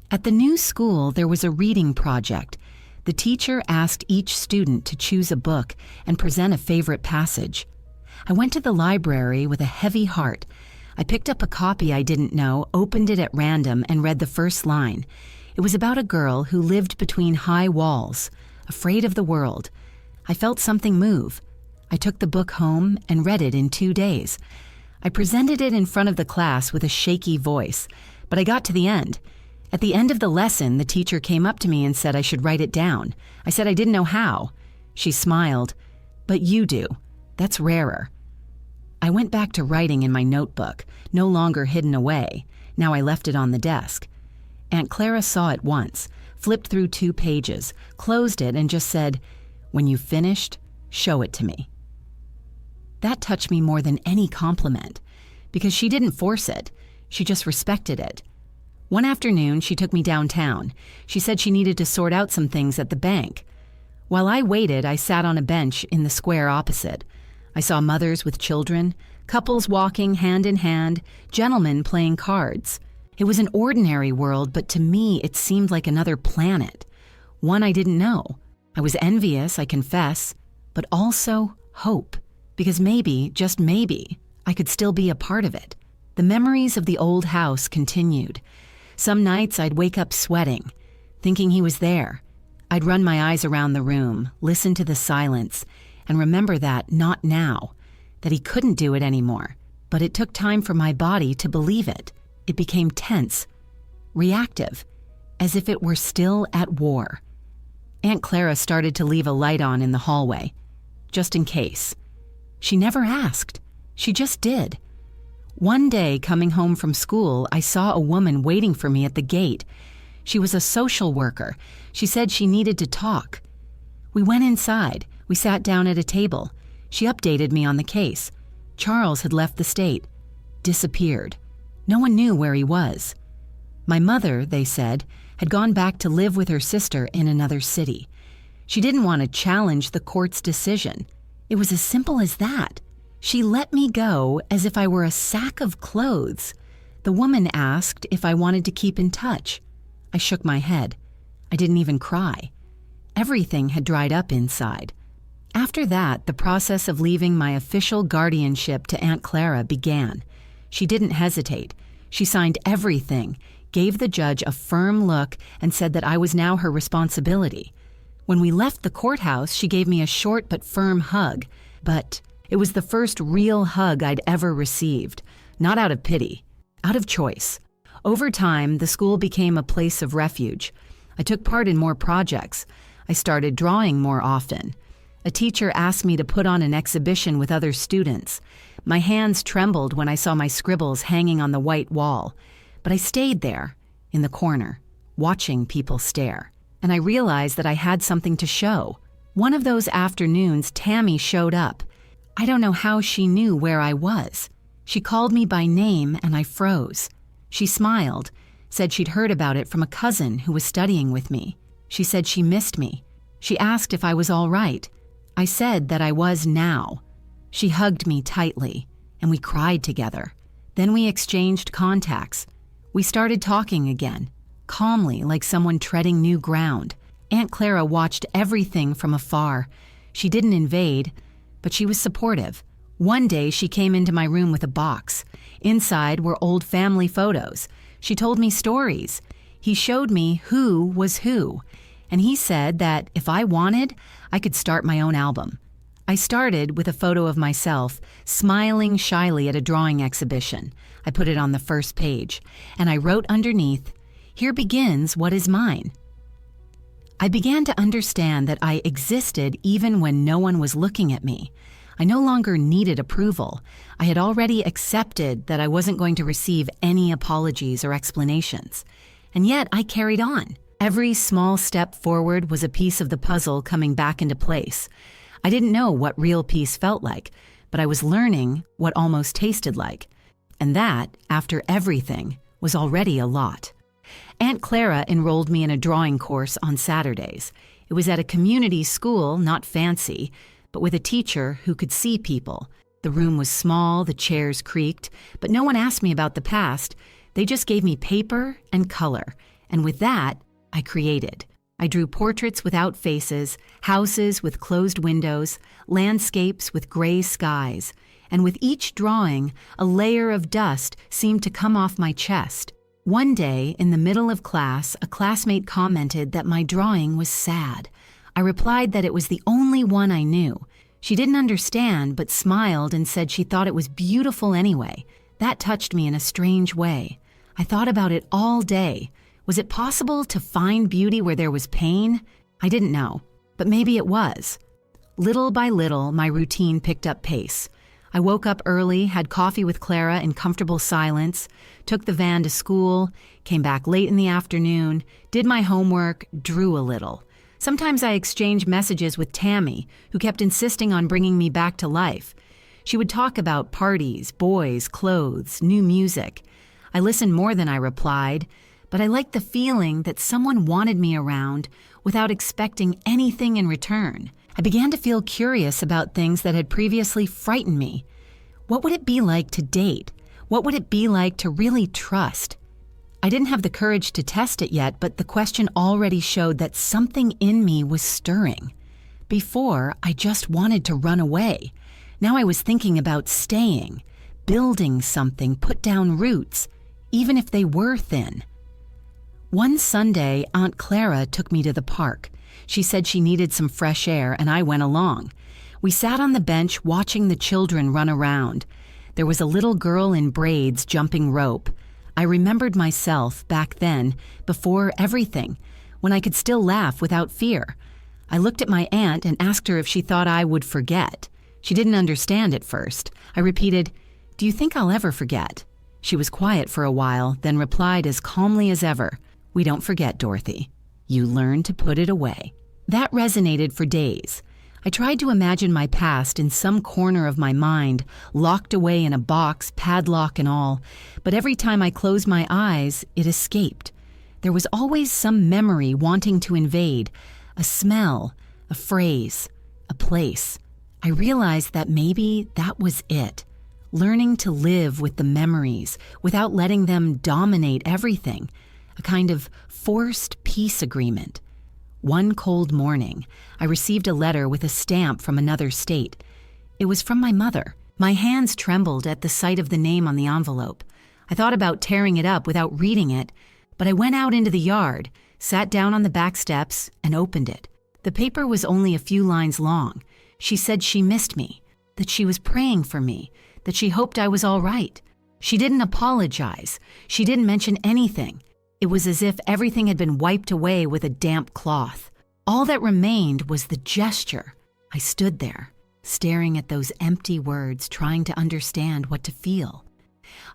At the new school, there was a reading project. The teacher asked each student to choose a book and present a favorite passage. I went to the library with a heavy heart. I picked up a copy I didn't know, opened it at random, and read the first line. It was about a girl who lived between high walls, afraid of the world. I felt something move. I took the book home and read it in 2 days. I presented it in front of the class with a shaky voice, but I got to the end. At the end of the lesson, the teacher came up to me and said I should write it down. I said I didn't know how. She smiled. "But you do. That's rarer." I went back to writing in my notebook, no longer hidden away. Now I left it on the desk. Aunt Clara saw it once, flipped through 2 pages, closed it, and just said, "When you've finished, show it to me." That touched me more than any compliment, because she didn't force it. She just respected it. One afternoon, she took me downtown. She said she needed to sort out some things at the bank. While I waited, I sat on a bench in the square opposite. I saw mothers with children, couples walking hand in hand, gentlemen playing cards. It was an ordinary world, but to me it seemed like another planet, one I didn't know. I was envious, I confess, but also hope, because maybe, just maybe, I could still be a part of it. The memories of the old house continued. Some nights I'd wake up sweating, thinking he was there. I'd run my eyes around the room, listen to the silence, and remember that not now, that he couldn't do it anymore. But it took time for my body to believe it. It became tense, reactive, as if it were still at war. Aunt Clara started to leave a light on in the hallway, just in case. She never asked. She just did. One day, coming home from school, I saw a woman waiting for me at the gate. She was a social worker. She said she needed to talk. We went inside. We sat down at a table. She updated me on the case. Charles had left the state, disappeared. No one knew where he was. My mother, they said, had gone back to live with her sister in another city. She didn't want to challenge the court's decision. It was as simple as that. She let me go as if I were a sack of clothes. The woman asked if I wanted to keep in touch. I shook my head. I didn't even cry. Everything had dried up inside. After that, the process of leaving my official guardianship to Aunt Clara began. She didn't hesitate. She signed everything, gave the judge a firm look, and said that I was now her responsibility. When we left the courthouse, she gave me a short but firm hug, but it was the first real hug I'd ever received, not out of pity, out of choice. Over time, the school became a place of refuge. I took part in more projects. I started drawing more often. A teacher asked me to put on an exhibition with other students. My hands trembled when I saw my scribbles hanging on the white wall, but I stayed there, in the corner, watching people stare. And I realized that I had something to show. One of those afternoons, Tammy showed up. I don't know how she knew where I was. She called me by name and I froze. She smiled, said she'd heard about it from a cousin who was studying with me. She said she missed me. She asked if I was all right. I said that I was now. She hugged me tightly, and we cried together. Then we exchanged contacts. We started talking again, calmly, like someone treading new ground. Aunt Clara watched everything from afar. She didn't invade, but she was supportive. One day, she came into my room with a box. Inside were old family photos. She told me stories. He showed me who was who, and he said that if I wanted, I could start my own album. I started with a photo of myself, smiling shyly at a drawing exhibition. I put it on the first page, and I wrote underneath, "Here begins what is mine." I began to understand that I existed even when no one was looking at me. I no longer needed approval. I had already accepted that I wasn't going to receive any apologies or explanations. And yet I carried on. Every small step forward was a piece of the puzzle coming back into place. I didn't know what real peace felt like, but I was learning what almost tasted like. And that, after everything, was already a lot. Aunt Clara enrolled me in a drawing course on Saturdays. It was at a community school, not fancy, but with a teacher who could see people. The room was small, the chairs creaked, but no one asked me about the past. They just gave me paper and color, and with that, I created. I drew portraits without faces, houses with closed windows, landscapes with gray skies, and with each drawing, a layer of dust seemed to come off my chest. One day, in the middle of class, a classmate commented that my drawing was sad. I replied that it was the only one I knew. She didn't understand, but smiled and said she thought it was beautiful anyway. That touched me in a strange way. I thought about it all day. Was it possible to find beauty where there was pain? I didn't know, but maybe it was. Little by little, my routine picked up pace. I woke up early, had coffee with Clara in comfortable silence, took the van to school, came back late in the afternoon, did my homework, drew a little. Sometimes I exchanged messages with Tammy, who kept insisting on bringing me back to life. She would talk about parties, boys, clothes, new music. I listened more than I replied, but I liked the feeling that someone wanted me around without expecting anything in return. I began to feel curious about things that had previously frightened me. What would it be like to date? What would it be like to really trust? I didn't have the courage to test it yet, but the question already showed that something in me was stirring. Before, I just wanted to run away. Now I was thinking about staying, building something, put down roots, even if they were thin. One Sunday, Aunt Clara took me to the park. She said she needed some fresh air, and I went along. We sat on the bench watching the children run around. There was a little girl in braids jumping rope. I remembered myself back then, before everything, when I could still laugh without fear. I looked at my aunt and asked her if she thought I would forget. She didn't understand at first. I repeated, "Do you think I'll ever forget?" She was quiet for a while, then replied as calmly as ever, "We don't forget, Dorothy. You learn to put it away." That resonated for days. I tried to imagine my past in some corner of my mind, locked away in a box, padlock and all, but every time I closed my eyes, it escaped. There was always some memory wanting to invade, a smell, a phrase, a place. I realized that maybe that was it, learning to live with the memories without letting them dominate everything, a kind of forced peace agreement. One cold morning, I received a letter with a stamp from another state. It was from my mother. My hands trembled at the sight of the name on the envelope. I thought about tearing it up without reading it, But I went out into the yard, sat down on the back steps, and opened it. The paper was only a few lines long. She said she missed me, that she was praying for me, that she hoped I was all right. She didn't apologize. She didn't mention anything. It was as if everything had been wiped away with a damp cloth. All that remained was the gesture. I stood there, staring at those empty words, trying to understand what to feel.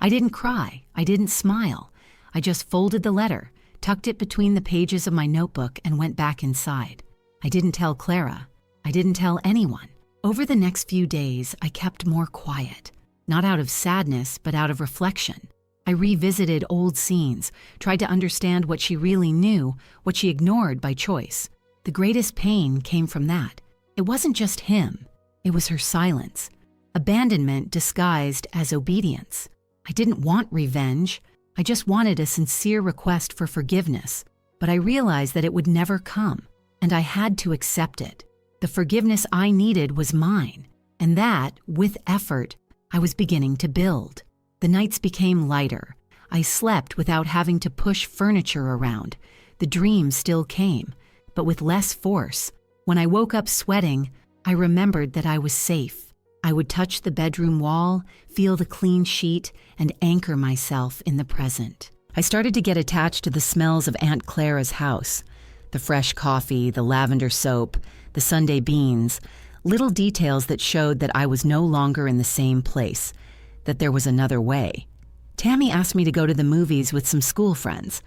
I didn't cry. I didn't smile. I just folded the letter, tucked it between the pages of my notebook, and went back inside. I didn't tell Clara. I didn't tell anyone. Over the next few days, I kept more quiet, not out of sadness, but out of reflection. I revisited old scenes, tried to understand what she really knew, what she ignored by choice. The greatest pain came from that. It wasn't just him. It was her silence. Abandonment disguised as obedience. I didn't want revenge. I just wanted a sincere request for forgiveness. But I realized that it would never come, and I had to accept it. The forgiveness I needed was mine, and that, with effort, I was beginning to build. The nights became lighter. I slept without having to push furniture around. The dreams still came, but with less force. When I woke up sweating, I remembered that I was safe. I would touch the bedroom wall, feel the clean sheet, and anchor myself in the present. I started to get attached to the smells of Aunt Clara's house. The fresh coffee, the lavender soap, the Sunday beans, little details that showed that I was no longer in the same place, that there was another way. Tammy asked me to go to the movies with some school friends.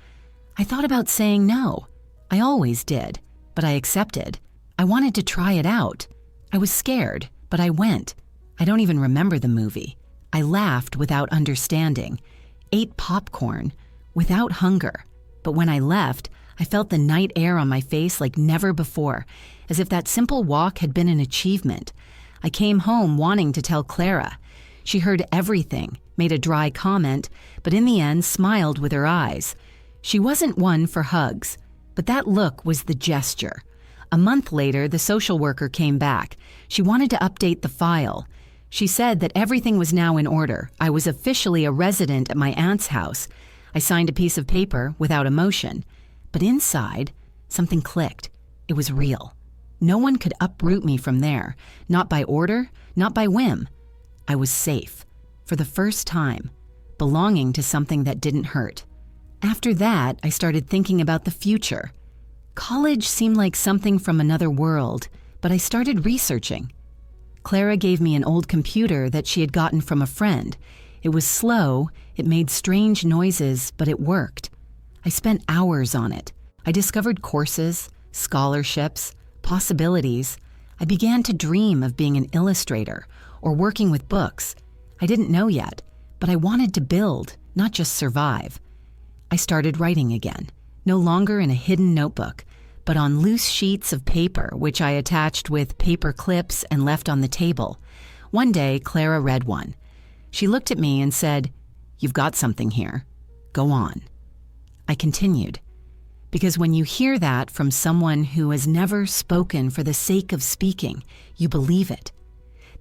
I thought about saying no. I always did, but I accepted. I wanted to try it out. I was scared, but I went. I don't even remember the movie. I laughed without understanding, ate popcorn without hunger. But when I left, I felt the night air on my face like never before, as if that simple walk had been an achievement. I came home wanting to tell Clara. She heard everything, made a dry comment, but in the end smiled with her eyes. She wasn't one for hugs, but that look was the gesture. A month later, the social worker came back. She wanted to update the file. She said that everything was now in order. I was officially a resident at my aunt's house. I signed a piece of paper without emotion. But inside, something clicked. It was real. No one could uproot me from there, not by order, not by whim. I was safe, for the first time, belonging to something that didn't hurt. After that, I started thinking about the future. College seemed like something from another world, but I started researching. Clara gave me an old computer that she had gotten from a friend. It was slow, it made strange noises, but it worked. I spent hours on it. I discovered courses, scholarships, possibilities. I began to dream of being an illustrator or working with books. I didn't know yet, but I wanted to build, not just survive. I started writing again, no longer in a hidden notebook, but on loose sheets of paper, which I attached with paper clips and left on the table. One day, Clara read one. She looked at me and said, "You've got something here. Go on." I continued, because when you hear that from someone who has never spoken for the sake of speaking, you believe it.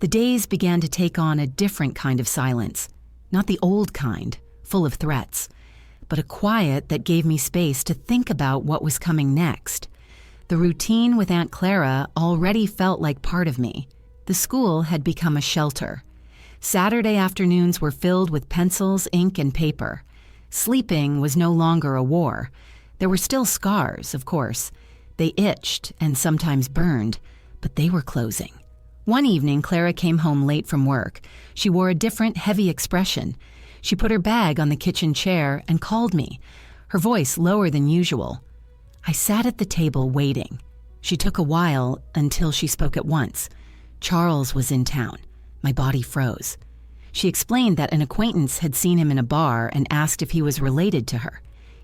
The days began to take on a different kind of silence, not the old kind, full of threats, but a quiet that gave me space to think about what was coming next. The routine with Aunt Clara already felt like part of me. The school had become a shelter. Saturday afternoons were filled with pencils, ink, and paper. Sleeping was no longer a war. There were still scars, of course. They itched and sometimes burned, but they were closing. One evening, Clara came home late from work. She wore a different, heavy expression. She put her bag on the kitchen chair and called me, her voice lower than usual. I sat at the table waiting. She took a while until she spoke at once. Charles was in town. My body froze. She explained that an acquaintance had seen him in a bar and asked if he was related to her.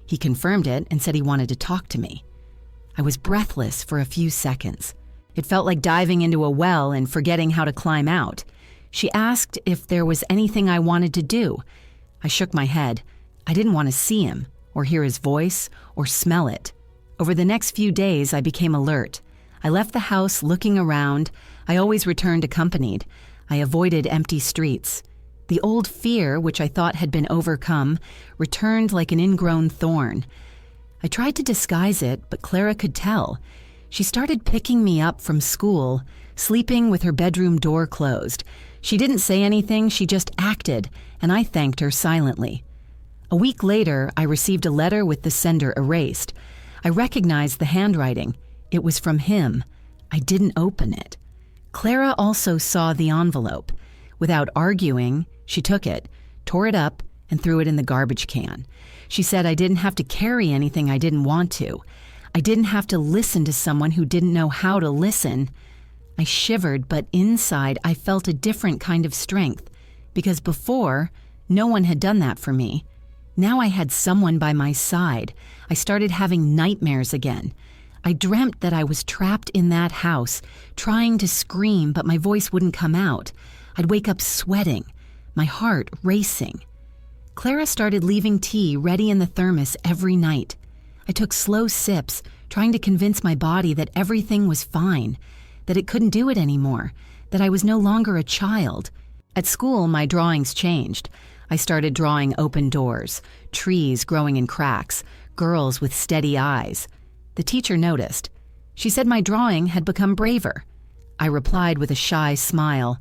He confirmed it and said he wanted to talk to me. I was breathless for a few seconds. It felt like diving into a well and forgetting how to climb out. She asked if there was anything I wanted to do. I shook my head. I didn't want to see him, or hear his voice, or smell it. Over the next few days, I became alert. I left the house looking around. I always returned accompanied. I avoided empty streets. The old fear, which I thought had been overcome, returned like an ingrown thorn. I tried to disguise it, but Clara could tell. She started picking me up from school, sleeping with her bedroom door closed. She didn't say anything, she just acted, and I thanked her silently. A week later, I received a letter with the sender erased. I recognized the handwriting. It was from him. I didn't open it. Clara also saw the envelope. Without arguing, she took it, tore it up, and threw it in the garbage can. She said I didn't have to carry anything I didn't want to. I didn't have to listen to someone who didn't know how to listen. I shivered, but inside I felt a different kind of strength, because before, no one had done that for me. Now I had someone by my side. I started having nightmares again. I dreamt that I was trapped in that house, trying to scream, but my voice wouldn't come out. I'd wake up sweating, my heart racing. Clara started leaving tea ready in the thermos every night. I took slow sips, trying to convince my body that everything was fine, that it couldn't do it anymore, that I was no longer a child. At school, my drawings changed. I started drawing open doors, trees growing in cracks, girls with steady eyes. The teacher noticed. She said my drawing had become braver. I replied with a shy smile,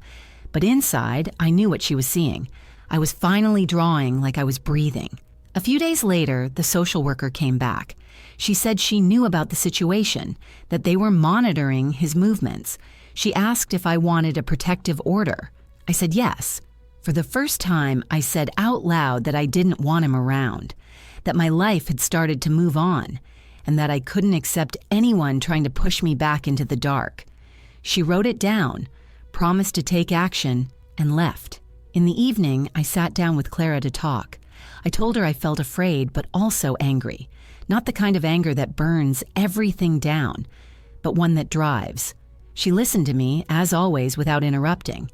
but inside, I knew what she was seeing. I was finally drawing like I was breathing. A few days later, the social worker came back. She said she knew about the situation, that they were monitoring his movements. She asked if I wanted a protective order. I said yes. For the first time, I said out loud that I didn't want him around, that my life had started to move on, and that I couldn't accept anyone trying to push me back into the dark. She wrote it down, promised to take action, and left. In the evening, I sat down with Clara to talk. I told her I felt afraid, but also angry. Not the kind of anger that burns everything down, but one that drives. She listened to me, as always, without interrupting.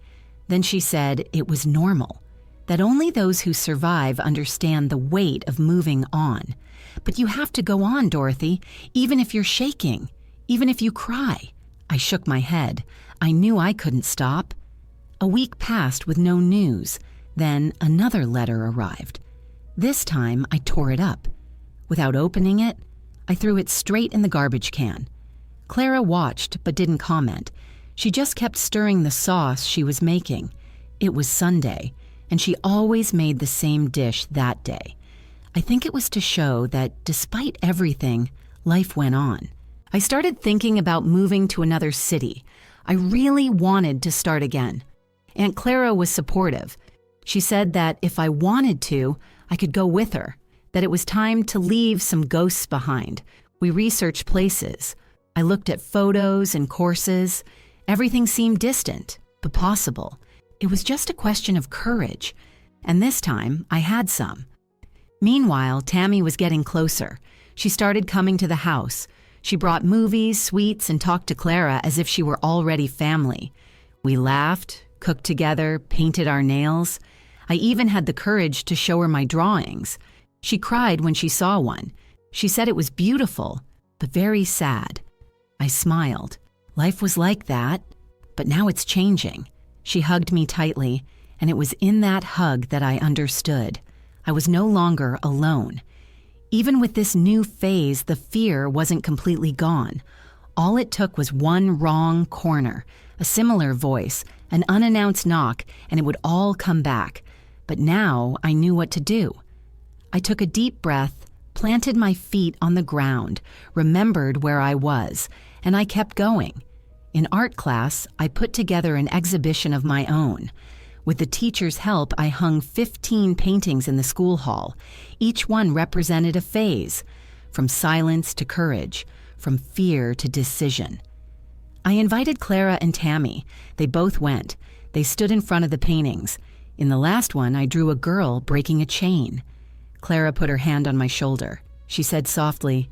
Then she said it was normal, that only those who survive understand the weight of moving on. But you have to go on, Dorothy, even if you're shaking, even if you cry. I shook my head. I knew I couldn't stop. A week passed with no news. Then another letter arrived. This time, I tore it up. Without opening it, I threw it straight in the garbage can. Clara watched but didn't comment. She just kept stirring the sauce she was making. It was Sunday, and she always made the same dish that day. I think it was to show that despite everything, life went on. I started thinking about moving to another city. I really wanted to start again. Aunt Clara was supportive. She said that if I wanted to, I could go with her, that it was time to leave some ghosts behind. We researched places. I looked at photos and courses. Everything seemed distant, but possible. It was just a question of courage, and this time I had some. Meanwhile, Tammy was getting closer. She started coming to the house. She brought movies, sweets, and talked to Clara as if she were already family. We laughed, cooked together, painted our nails. I even had the courage to show her my drawings. She cried when she saw one. She said it was beautiful, but very sad. I smiled. Life was like that, but now it's changing. She hugged me tightly, and it was in that hug that I understood. I was no longer alone. Even with this new phase, the fear wasn't completely gone. All it took was one wrong corner, a similar voice, an unannounced knock, and it would all come back. But now I knew what to do. I took a deep breath, planted my feet on the ground, remembered where I was, and I kept going. In art class, I put together an exhibition of my own. With the teacher's help, I hung 15 paintings in the school hall. Each one represented a phase, from silence to courage, from fear to decision. I invited Clara and Tammy. They both went. They stood in front of the paintings. In the last one, I drew a girl breaking a chain. Clara put her hand on my shoulder. She said softly,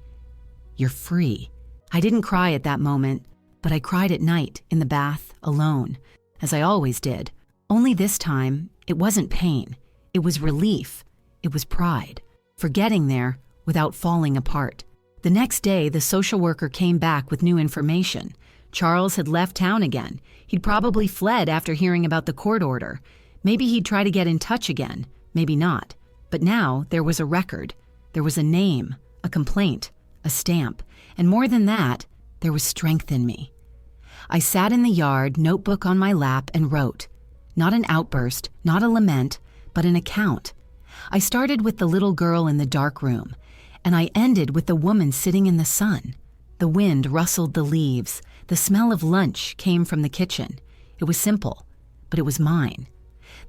"You're free." I didn't cry at that moment, but I cried at night, in the bath, alone, as I always did. Only this time, it wasn't pain. It was relief. It was pride. For getting there without falling apart. The next day, the social worker came back with new information. Charles had left town again. He'd probably fled after hearing about the court order. Maybe he'd try to get in touch again, maybe not. But now there was a record. There was a name, a complaint, a stamp, and more than that, there was strength in me. I sat in the yard, notebook on my lap, and wrote. Not an outburst, not a lament, but an account. I started with the little girl in the dark room, and I ended with the woman sitting in the sun. The wind rustled the leaves. The smell of lunch came from the kitchen. It was simple, but it was mine.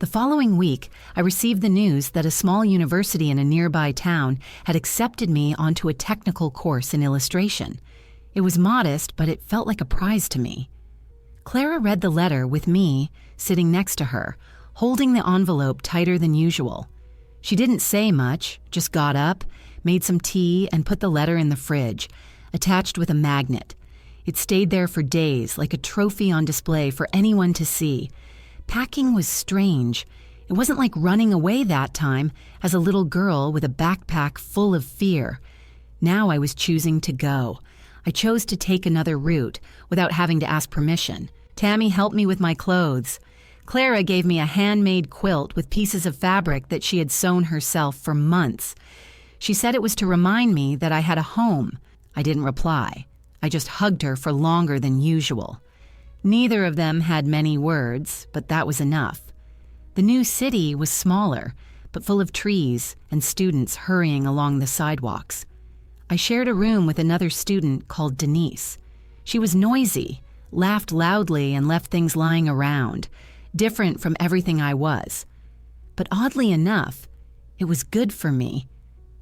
The following week, I received the news that a small university in a nearby town had accepted me onto a technical course in illustration. It was modest, but it felt like a prize to me. Clara read the letter with me sitting next to her, holding the envelope tighter than usual. She didn't say much, just got up, made some tea, and put the letter in the fridge, attached with a magnet. It stayed there for days, like a trophy on display for anyone to see. Packing was strange. It wasn't like running away that time as a little girl with a backpack full of fear. Now I was choosing to go. I chose to take another route without having to ask permission. Tammy helped me with my clothes. Clara gave me a handmade quilt with pieces of fabric that she had sewn herself for months. She said it was to remind me that I had a home. I didn't reply. I just hugged her for longer than usual. Neither of them had many words, but that was enough. The new city was smaller, but full of trees and students hurrying along the sidewalks. I shared a room with another student called Denise. She was noisy, laughed loudly, and left things lying around, different from everything I was. But oddly enough, it was good for me.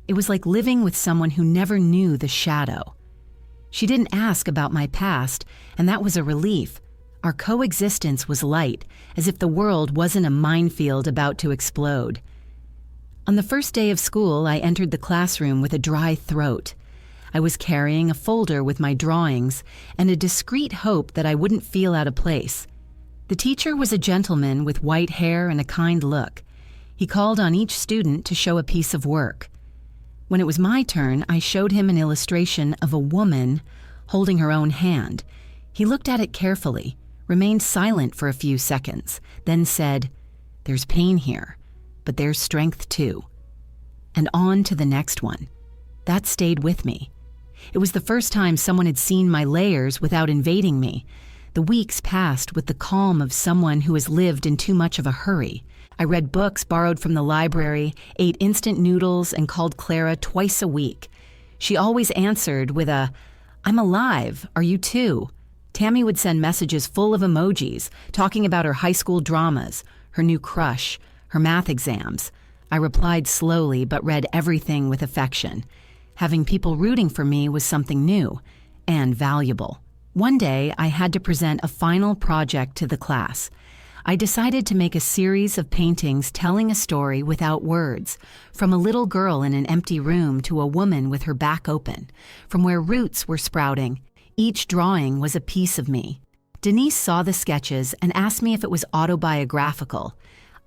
It was like living with someone who never knew the shadow. She didn't ask about my past, and that was a relief. Our coexistence was light, as if the world wasn't a minefield about to explode. On the first day of school, I entered the classroom with a dry throat. I was carrying a folder with my drawings and a discreet hope that I wouldn't feel out of place. The teacher was a gentleman with white hair and a kind look. He called on each student to show a piece of work. When it was my turn, I showed him an illustration of a woman holding her own hand. He looked at it carefully, remained silent for a few seconds, then said, "There's pain here, but there's strength too." And on to the next one. That stayed with me. It was the first time someone had seen my layers without invading me. The weeks passed with the calm of someone who has lived in too much of a hurry. I read books borrowed from the library, ate instant noodles, and called Clara twice a week. She always answered with a, "I'm alive, are you too?" Tammy would send messages full of emojis, talking about her high school dramas, her new crush, her math exams. I replied slowly, but read everything with affection. Having people rooting for me was something new and valuable. One day, I had to present a final project to the class. I decided to make a series of paintings telling a story without words, from a little girl in an empty room to a woman with her back open, from where roots were sprouting. Each drawing was a piece of me. Denise saw the sketches and asked me if it was autobiographical.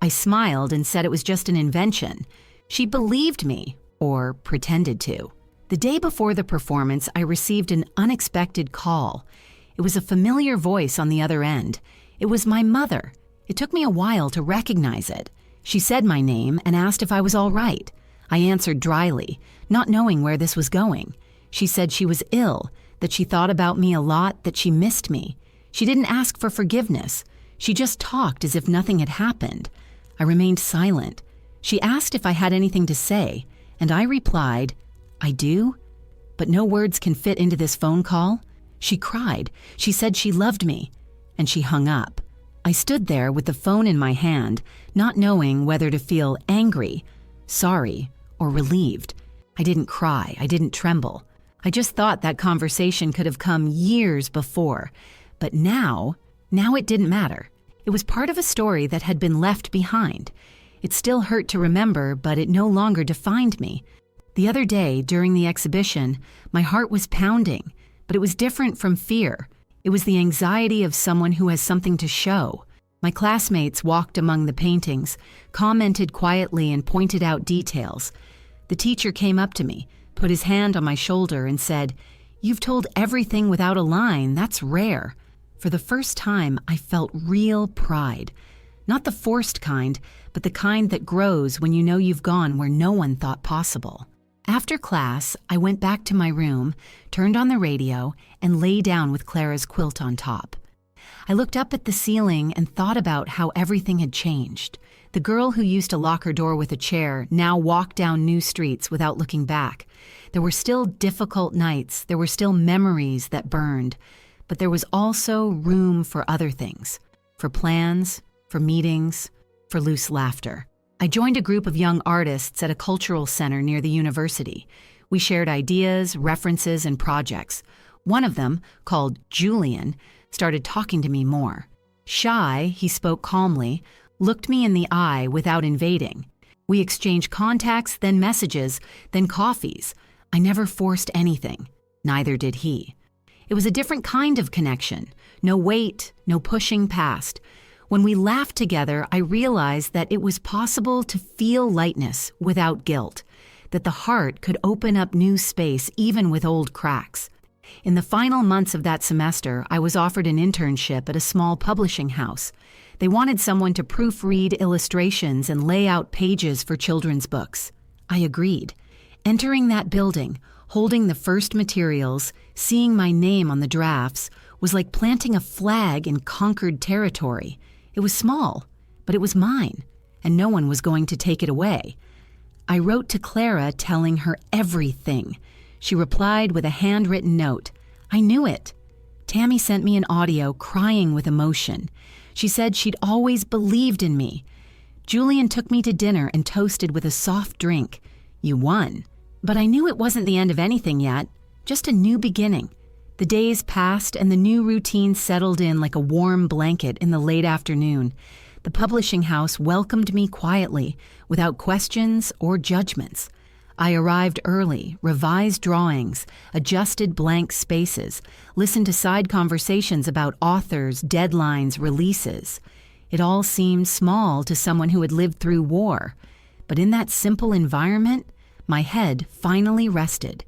I smiled and said it was just an invention. She believed me, or pretended to. The day before the performance, I received an unexpected call. It was a familiar voice on the other end. It was my mother. It took me a while to recognize it. She said my name and asked if I was all right. I answered dryly, not knowing where this was going. She said she was ill, that she thought about me a lot, that she missed me. She didn't ask for forgiveness. She just talked as if nothing had happened. I remained silent. She asked if I had anything to say, and I replied, "I do, but no words can fit into this phone call." She cried. She said she loved me, and she hung up. I stood there with the phone in my hand, not knowing whether to feel angry, sorry, or relieved. I didn't cry. I didn't tremble. I just thought that conversation could have come years before. But now it didn't matter. It was part of a story that had been left behind. It still hurt to remember, but it no longer defined me. The other day, during the exhibition, my heart was pounding, but it was different from fear. It was the anxiety of someone who has something to show. My classmates walked among the paintings, commented quietly, and pointed out details. The teacher came up to me, put his hand on my shoulder, and said, "You've told everything without a line. That's rare." For the first time, I felt real pride. Not the forced kind, but the kind that grows when you know you've gone where no one thought possible. After class, I went back to my room, turned on the radio, and lay down with Clara's quilt on top. I looked up at the ceiling and thought about how everything had changed. The girl who used to lock her door with a chair now walked down new streets without looking back. There were still difficult nights, there were still memories that burned, but there was also room for other things, for plans, for meetings, for loose laughter. I joined a group of young artists at a cultural center near the university. We shared ideas, references, and projects. One of them, called Julian, started talking to me more. Shy, he spoke calmly, looked me in the eye without invading. We exchanged contacts, then messages, then coffees. I never forced anything. Neither did he. It was a different kind of connection. No weight, no pushing past. When we laughed together, I realized that it was possible to feel lightness without guilt, that the heart could open up new space even with old cracks. In the final months of that semester, I was offered an internship at a small publishing house. They wanted someone to proofread illustrations and lay out pages for children's books. I agreed. Entering that building, holding the first materials, seeing my name on the drafts, was like planting a flag in conquered territory. It was small, but it was mine, and no one was going to take it away. I wrote to Clara telling her everything. She replied with a handwritten note. I knew it. Tammy sent me an audio crying with emotion. She said she'd always believed in me. Julian took me to dinner and toasted with a soft drink. You won. But I knew it wasn't the end of anything yet, just a new beginning. The days passed and the new routine settled in like a warm blanket in the late afternoon. The publishing house welcomed me quietly, without questions or judgments. I arrived early, revised drawings, adjusted blank spaces, listened to side conversations about authors, deadlines, releases. It all seemed small to someone who had lived through war. But in that simple environment, my head finally rested.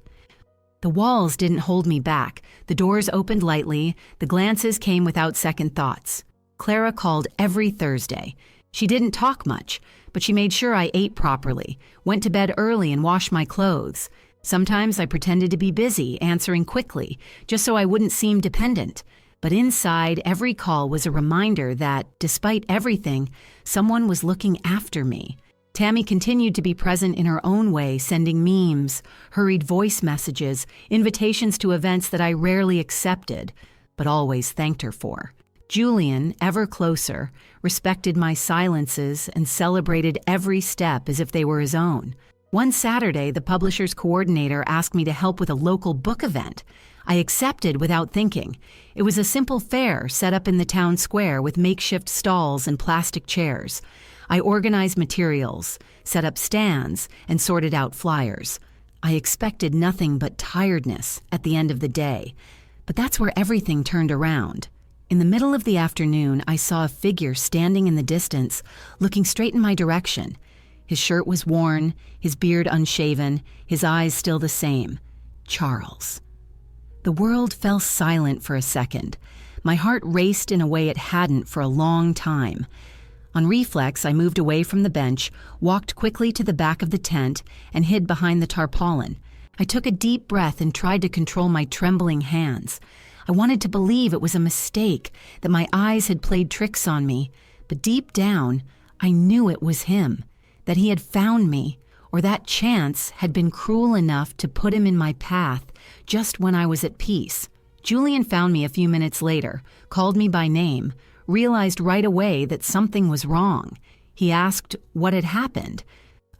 The walls didn't hold me back. The doors opened lightly. The glances came without second thoughts. Clara called every Thursday. She didn't talk much, but she made sure I ate properly, went to bed early and washed my clothes. Sometimes I pretended to be busy, answering quickly, just so I wouldn't seem dependent. But inside, every call was a reminder that, despite everything, someone was looking after me. Tammy continued to be present in her own way, sending memes, hurried voice messages, invitations to events that I rarely accepted, but always thanked her for. Julian, ever closer, respected my silences and celebrated every step as if they were his own. One Saturday, the publisher's coordinator asked me to help with a local book event. I accepted without thinking. It was a simple fair set up in the town square with makeshift stalls and plastic chairs. I organized materials, set up stands, and sorted out flyers. I expected nothing but tiredness at the end of the day, but that's where everything turned around. In the middle of the afternoon, I saw a figure standing in the distance, looking straight in my direction. His shirt was worn, his beard unshaven, his eyes still the same. Charles. The world fell silent for a second. My heart raced in a way it hadn't for a long time. On reflex, I moved away from the bench, walked quickly to the back of the tent, and hid behind the tarpaulin. I took a deep breath and tried to control my trembling hands. I wanted to believe it was a mistake, that my eyes had played tricks on me, but deep down, I knew it was him, that he had found me, or that chance had been cruel enough to put him in my path just when I was at peace. Julian found me a few minutes later, called me by name, realized right away that something was wrong. He asked what had happened.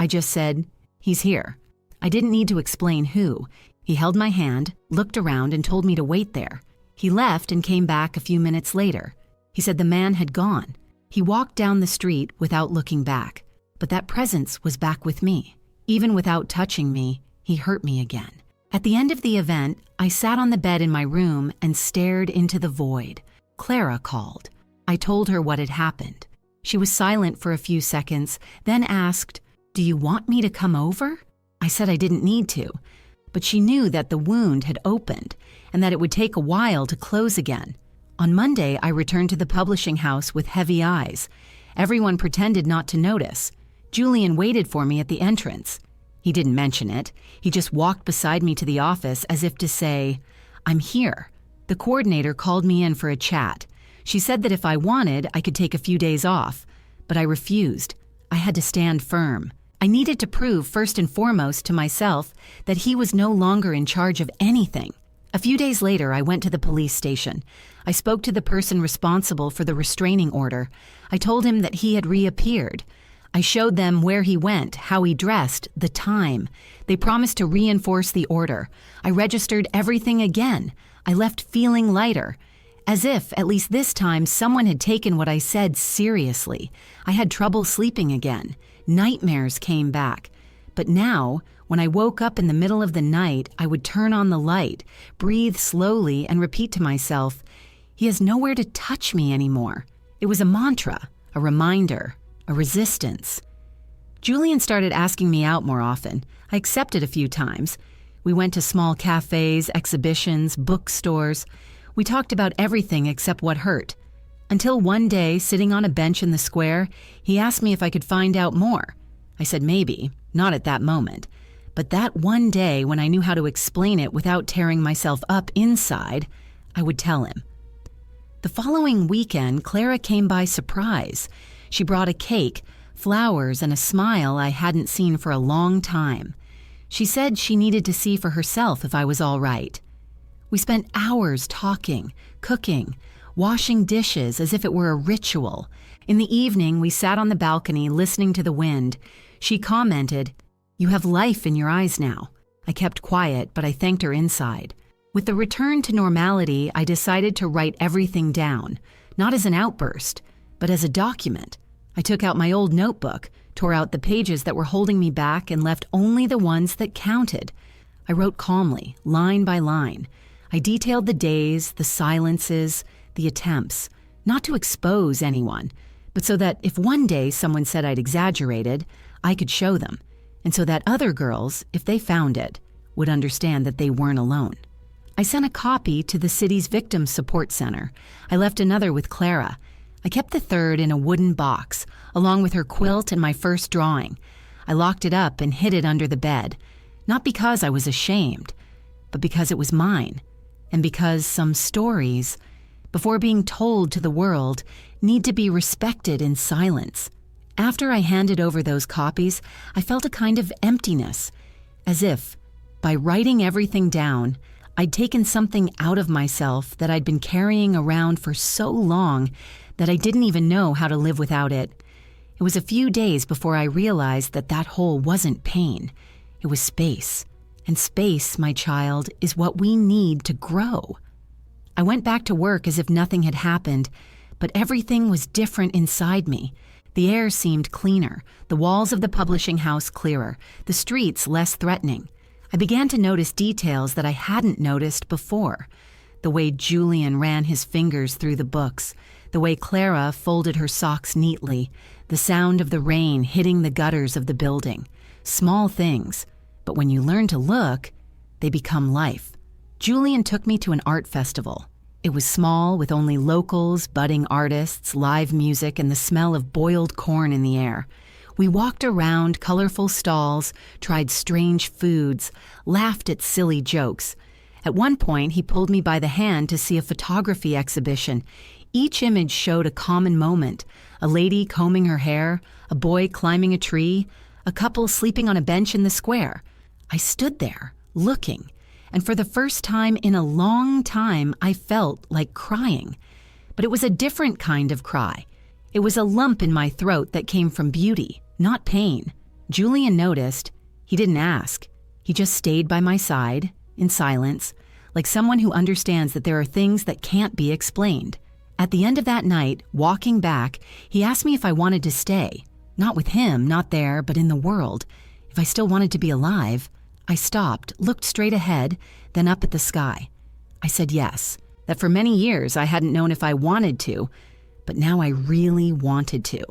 I just said, "He's here." I didn't need to explain who. He held my hand, looked around, and told me to wait there. He left and came back a few minutes later. He said the man had gone. He walked down the street without looking back, but that presence was back with me. Even without touching me, he hurt me again. At the end of the event, I sat on the bed in my room and stared into the void. Clara called. I told her what had happened. She was silent for a few seconds, then asked, "Do you want me to come over?" I said I didn't need to, but she knew that the wound had opened and that it would take a while to close again. On Monday, I returned to the publishing house with heavy eyes. Everyone pretended not to notice. Julian waited for me at the entrance. He didn't mention it. He just walked beside me to the office as if to say, "I'm here." The coordinator called me in for a chat. She said that if I wanted, I could take a few days off, but I refused. I had to stand firm. I needed to prove first and foremost to myself that he was no longer in charge of anything. A few days later, I went to the police station. I spoke to the person responsible for the restraining order. I told him that he had reappeared. I showed them where he went, how he dressed, the time. They promised to reinforce the order. I registered everything again. I left feeling lighter. As if, at least this time, someone had taken what I said seriously. I had trouble sleeping again. Nightmares came back. But now, when I woke up in the middle of the night, I would turn on the light, breathe slowly, and repeat to myself, "He has nowhere to touch me anymore." It was a mantra, a reminder, a resistance. Julian started asking me out more often. I accepted a few times. We went to small cafes, exhibitions, bookstores. We talked about everything except what hurt. Until one day, sitting on a bench in the square, he asked me if I could find out more. I said maybe, not at that moment. But that one day when I knew how to explain it without tearing myself up inside, I would tell him. The following weekend, Clara came by surprise. She brought a cake, flowers, and a smile I hadn't seen for a long time. She said she needed to see for herself if I was all right. We spent hours talking, cooking, washing dishes as if it were a ritual. In the evening, we sat on the balcony listening to the wind. She commented, "You have life in your eyes now." I kept quiet, but I thanked her inside. With the return to normality, I decided to write everything down, not as an outburst, but as a document. I took out my old notebook, tore out the pages that were holding me back, and left only the ones that counted. I wrote calmly, line by line. I detailed the days, the silences, the attempts, not to expose anyone, but so that if one day someone said I'd exaggerated, I could show them, and so that other girls, if they found it, would understand that they weren't alone. I sent a copy to the city's Victim Support Center. I left another with Clara. I kept the third in a wooden box, along with her quilt and my first drawing. I locked it up and hid it under the bed, not because I was ashamed, but because it was mine, and because some stories, before being told to the world, need to be respected in silence. After I handed over those copies, I felt a kind of emptiness, as if, by writing everything down, I'd taken something out of myself that I'd been carrying around for so long that I didn't even know how to live without it. It was a few days before I realized that that hole wasn't pain. It was space. And space, my child, is what we need to grow. I went back to work as if nothing had happened, but everything was different inside me. The air seemed cleaner, the walls of the publishing house clearer, the streets less threatening. I began to notice details that I hadn't noticed before. The way Julian ran his fingers through the books, the way Clara folded her socks neatly, the sound of the rain hitting the gutters of the building. Small things, but when you learn to look, they become life. Julian took me to an art festival. It was small, with only locals, budding artists, live music, and the smell of boiled corn in the air. We walked around colorful stalls, tried strange foods, laughed at silly jokes. At one point, he pulled me by the hand to see a photography exhibition. Each image showed a common moment: a lady combing her hair, a boy climbing a tree, a couple sleeping on a bench in the square. I stood there, looking, and for the first time in a long time, I felt like crying. But it was a different kind of cry. It was a lump in my throat that came from beauty, not pain. Julian noticed. He didn't ask. He just stayed by my side, in silence, like someone who understands that there are things that can't be explained. At the end of that night, walking back, he asked me if I wanted to stay. Not with him, not there, but in the world. If I still wanted to be alive. I stopped, looked straight ahead, then up at the sky. I said yes, that for many years I hadn't known if I wanted to, but now I really wanted to.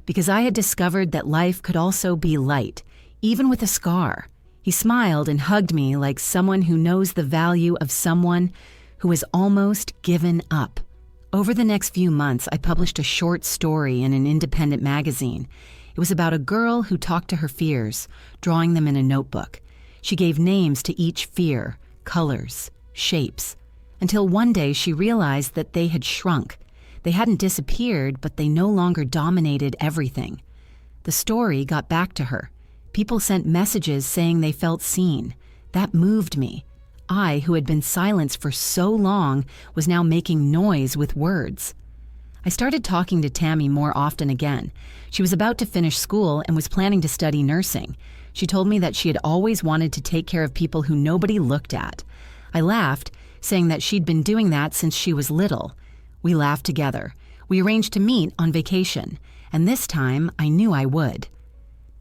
Because I had discovered that life could also be light, even with a scar. He smiled and hugged me like someone who knows the value of someone who has almost given up. Over the next few months, I published a short story in an independent magazine. It was about a girl who talked to her fears, drawing them in a notebook. She gave names to each fear, colors, shapes, until one day she realized that they had shrunk. They hadn't disappeared, but they no longer dominated everything. The story got back to her. People sent messages saying they felt seen. That moved me. I, who had been silenced for so long, was now making noise with words. I started talking to Tammy more often again. She was about to finish school and was planning to study nursing. She told me that she had always wanted to take care of people who nobody looked at. I laughed, saying that she'd been doing that since she was little. We laughed together. We arranged to meet on vacation, and this time I knew I would.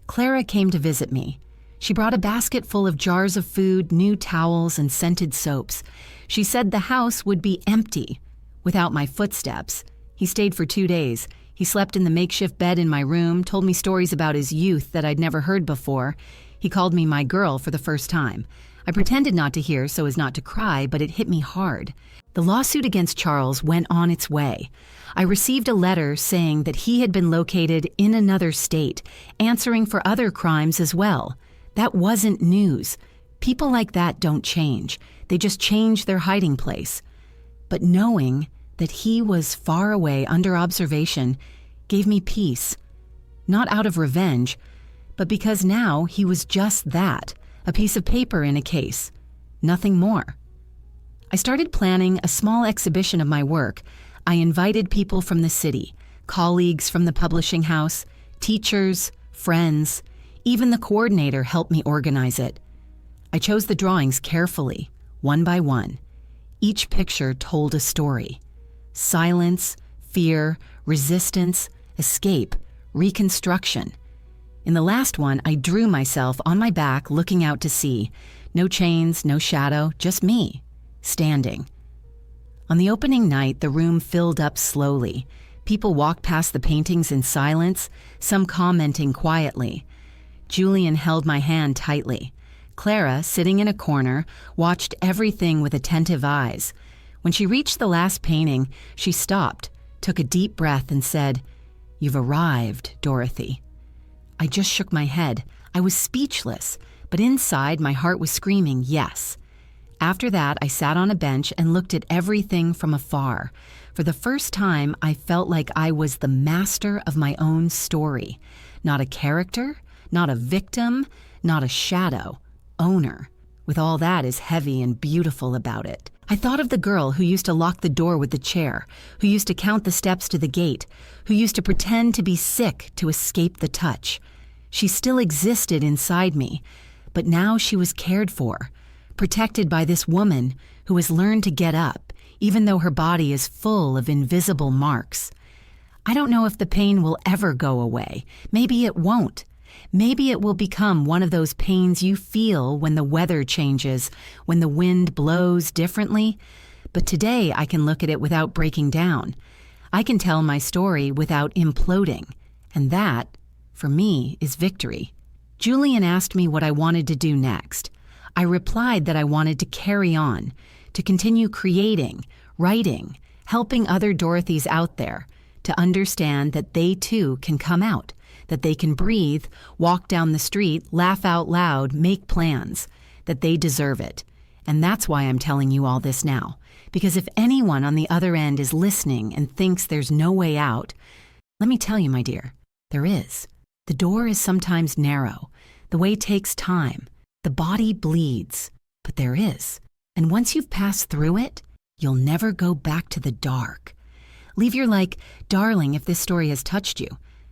Clara came to visit me. She brought a basket full of jars of food, new towels, and scented soaps. She said the house would be empty without my footsteps. He stayed for 2 days. He slept in the makeshift bed in my room, told me stories about his youth that I'd never heard before. He called me my girl for the first time. I pretended not to hear so as not to cry, but it hit me hard. The lawsuit against Charles went on its way. I received a letter saying that he had been located in another state, answering for other crimes as well. That wasn't news. People like that don't change. They just change their hiding place. But knowing that he was far away under observation gave me peace. Not out of revenge, but because now he was just that, a piece of paper in a case. Nothing more. I started planning a small exhibition of my work. I invited people from the city, colleagues from the publishing house, teachers, friends. Even the coordinator helped me organize it. I chose the drawings carefully, one by one. Each picture told a story. Silence, fear, resistance, escape, reconstruction. In the last one, I drew myself on my back looking out to sea. No chains, no shadow, just me, standing. On the opening night, the room filled up slowly. People walked past the paintings in silence, some commenting quietly. Julian held my hand tightly. Clara, sitting in a corner, watched everything with attentive eyes. When she reached the last painting, she stopped, took a deep breath, and said, "You've arrived, Dorothy." I just shook my head. I was speechless, but inside my heart was screaming yes. After that, I sat on a bench and looked at everything from afar. For the first time, I felt like I was the master of my own story. Not a character, not a victim, not a shadow. Owner. With all that is heavy and beautiful about it. I thought of the girl who used to lock the door with the chair, who used to count the steps to the gate, who used to pretend to be sick to escape the touch. She still existed inside me, but now she was cared for, protected by this woman who has learned to get up, even though her body is full of invisible marks. I don't know if the pain will ever go away. Maybe it won't. Maybe it will become one of those pains you feel when the weather changes, when the wind blows differently. But today I can look at it without breaking down. I can tell my story without imploding. And that, for me, is victory. Julian asked me what I wanted to do next. I replied that I wanted to carry on, to continue creating, writing, helping other Dorothys out there, to understand that they too can come out, that they can breathe, walk down the street, laugh out loud, make plans, that they deserve it. And that's why I'm telling you all this now. Because if anyone on the other end is listening and thinks there's no way out, let me tell you, my dear, there is. The door is sometimes narrow. The way takes time. The body bleeds. But there is. And once you've passed through it, you'll never go back to the dark. Leave your darling, if this story has touched you.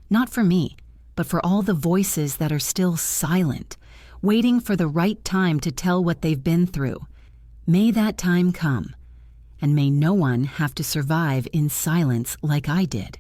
Not for me, but for all the voices that are still silent, waiting for the right time to tell what they've been through. May that time come, and may no one have to survive in silence like I did.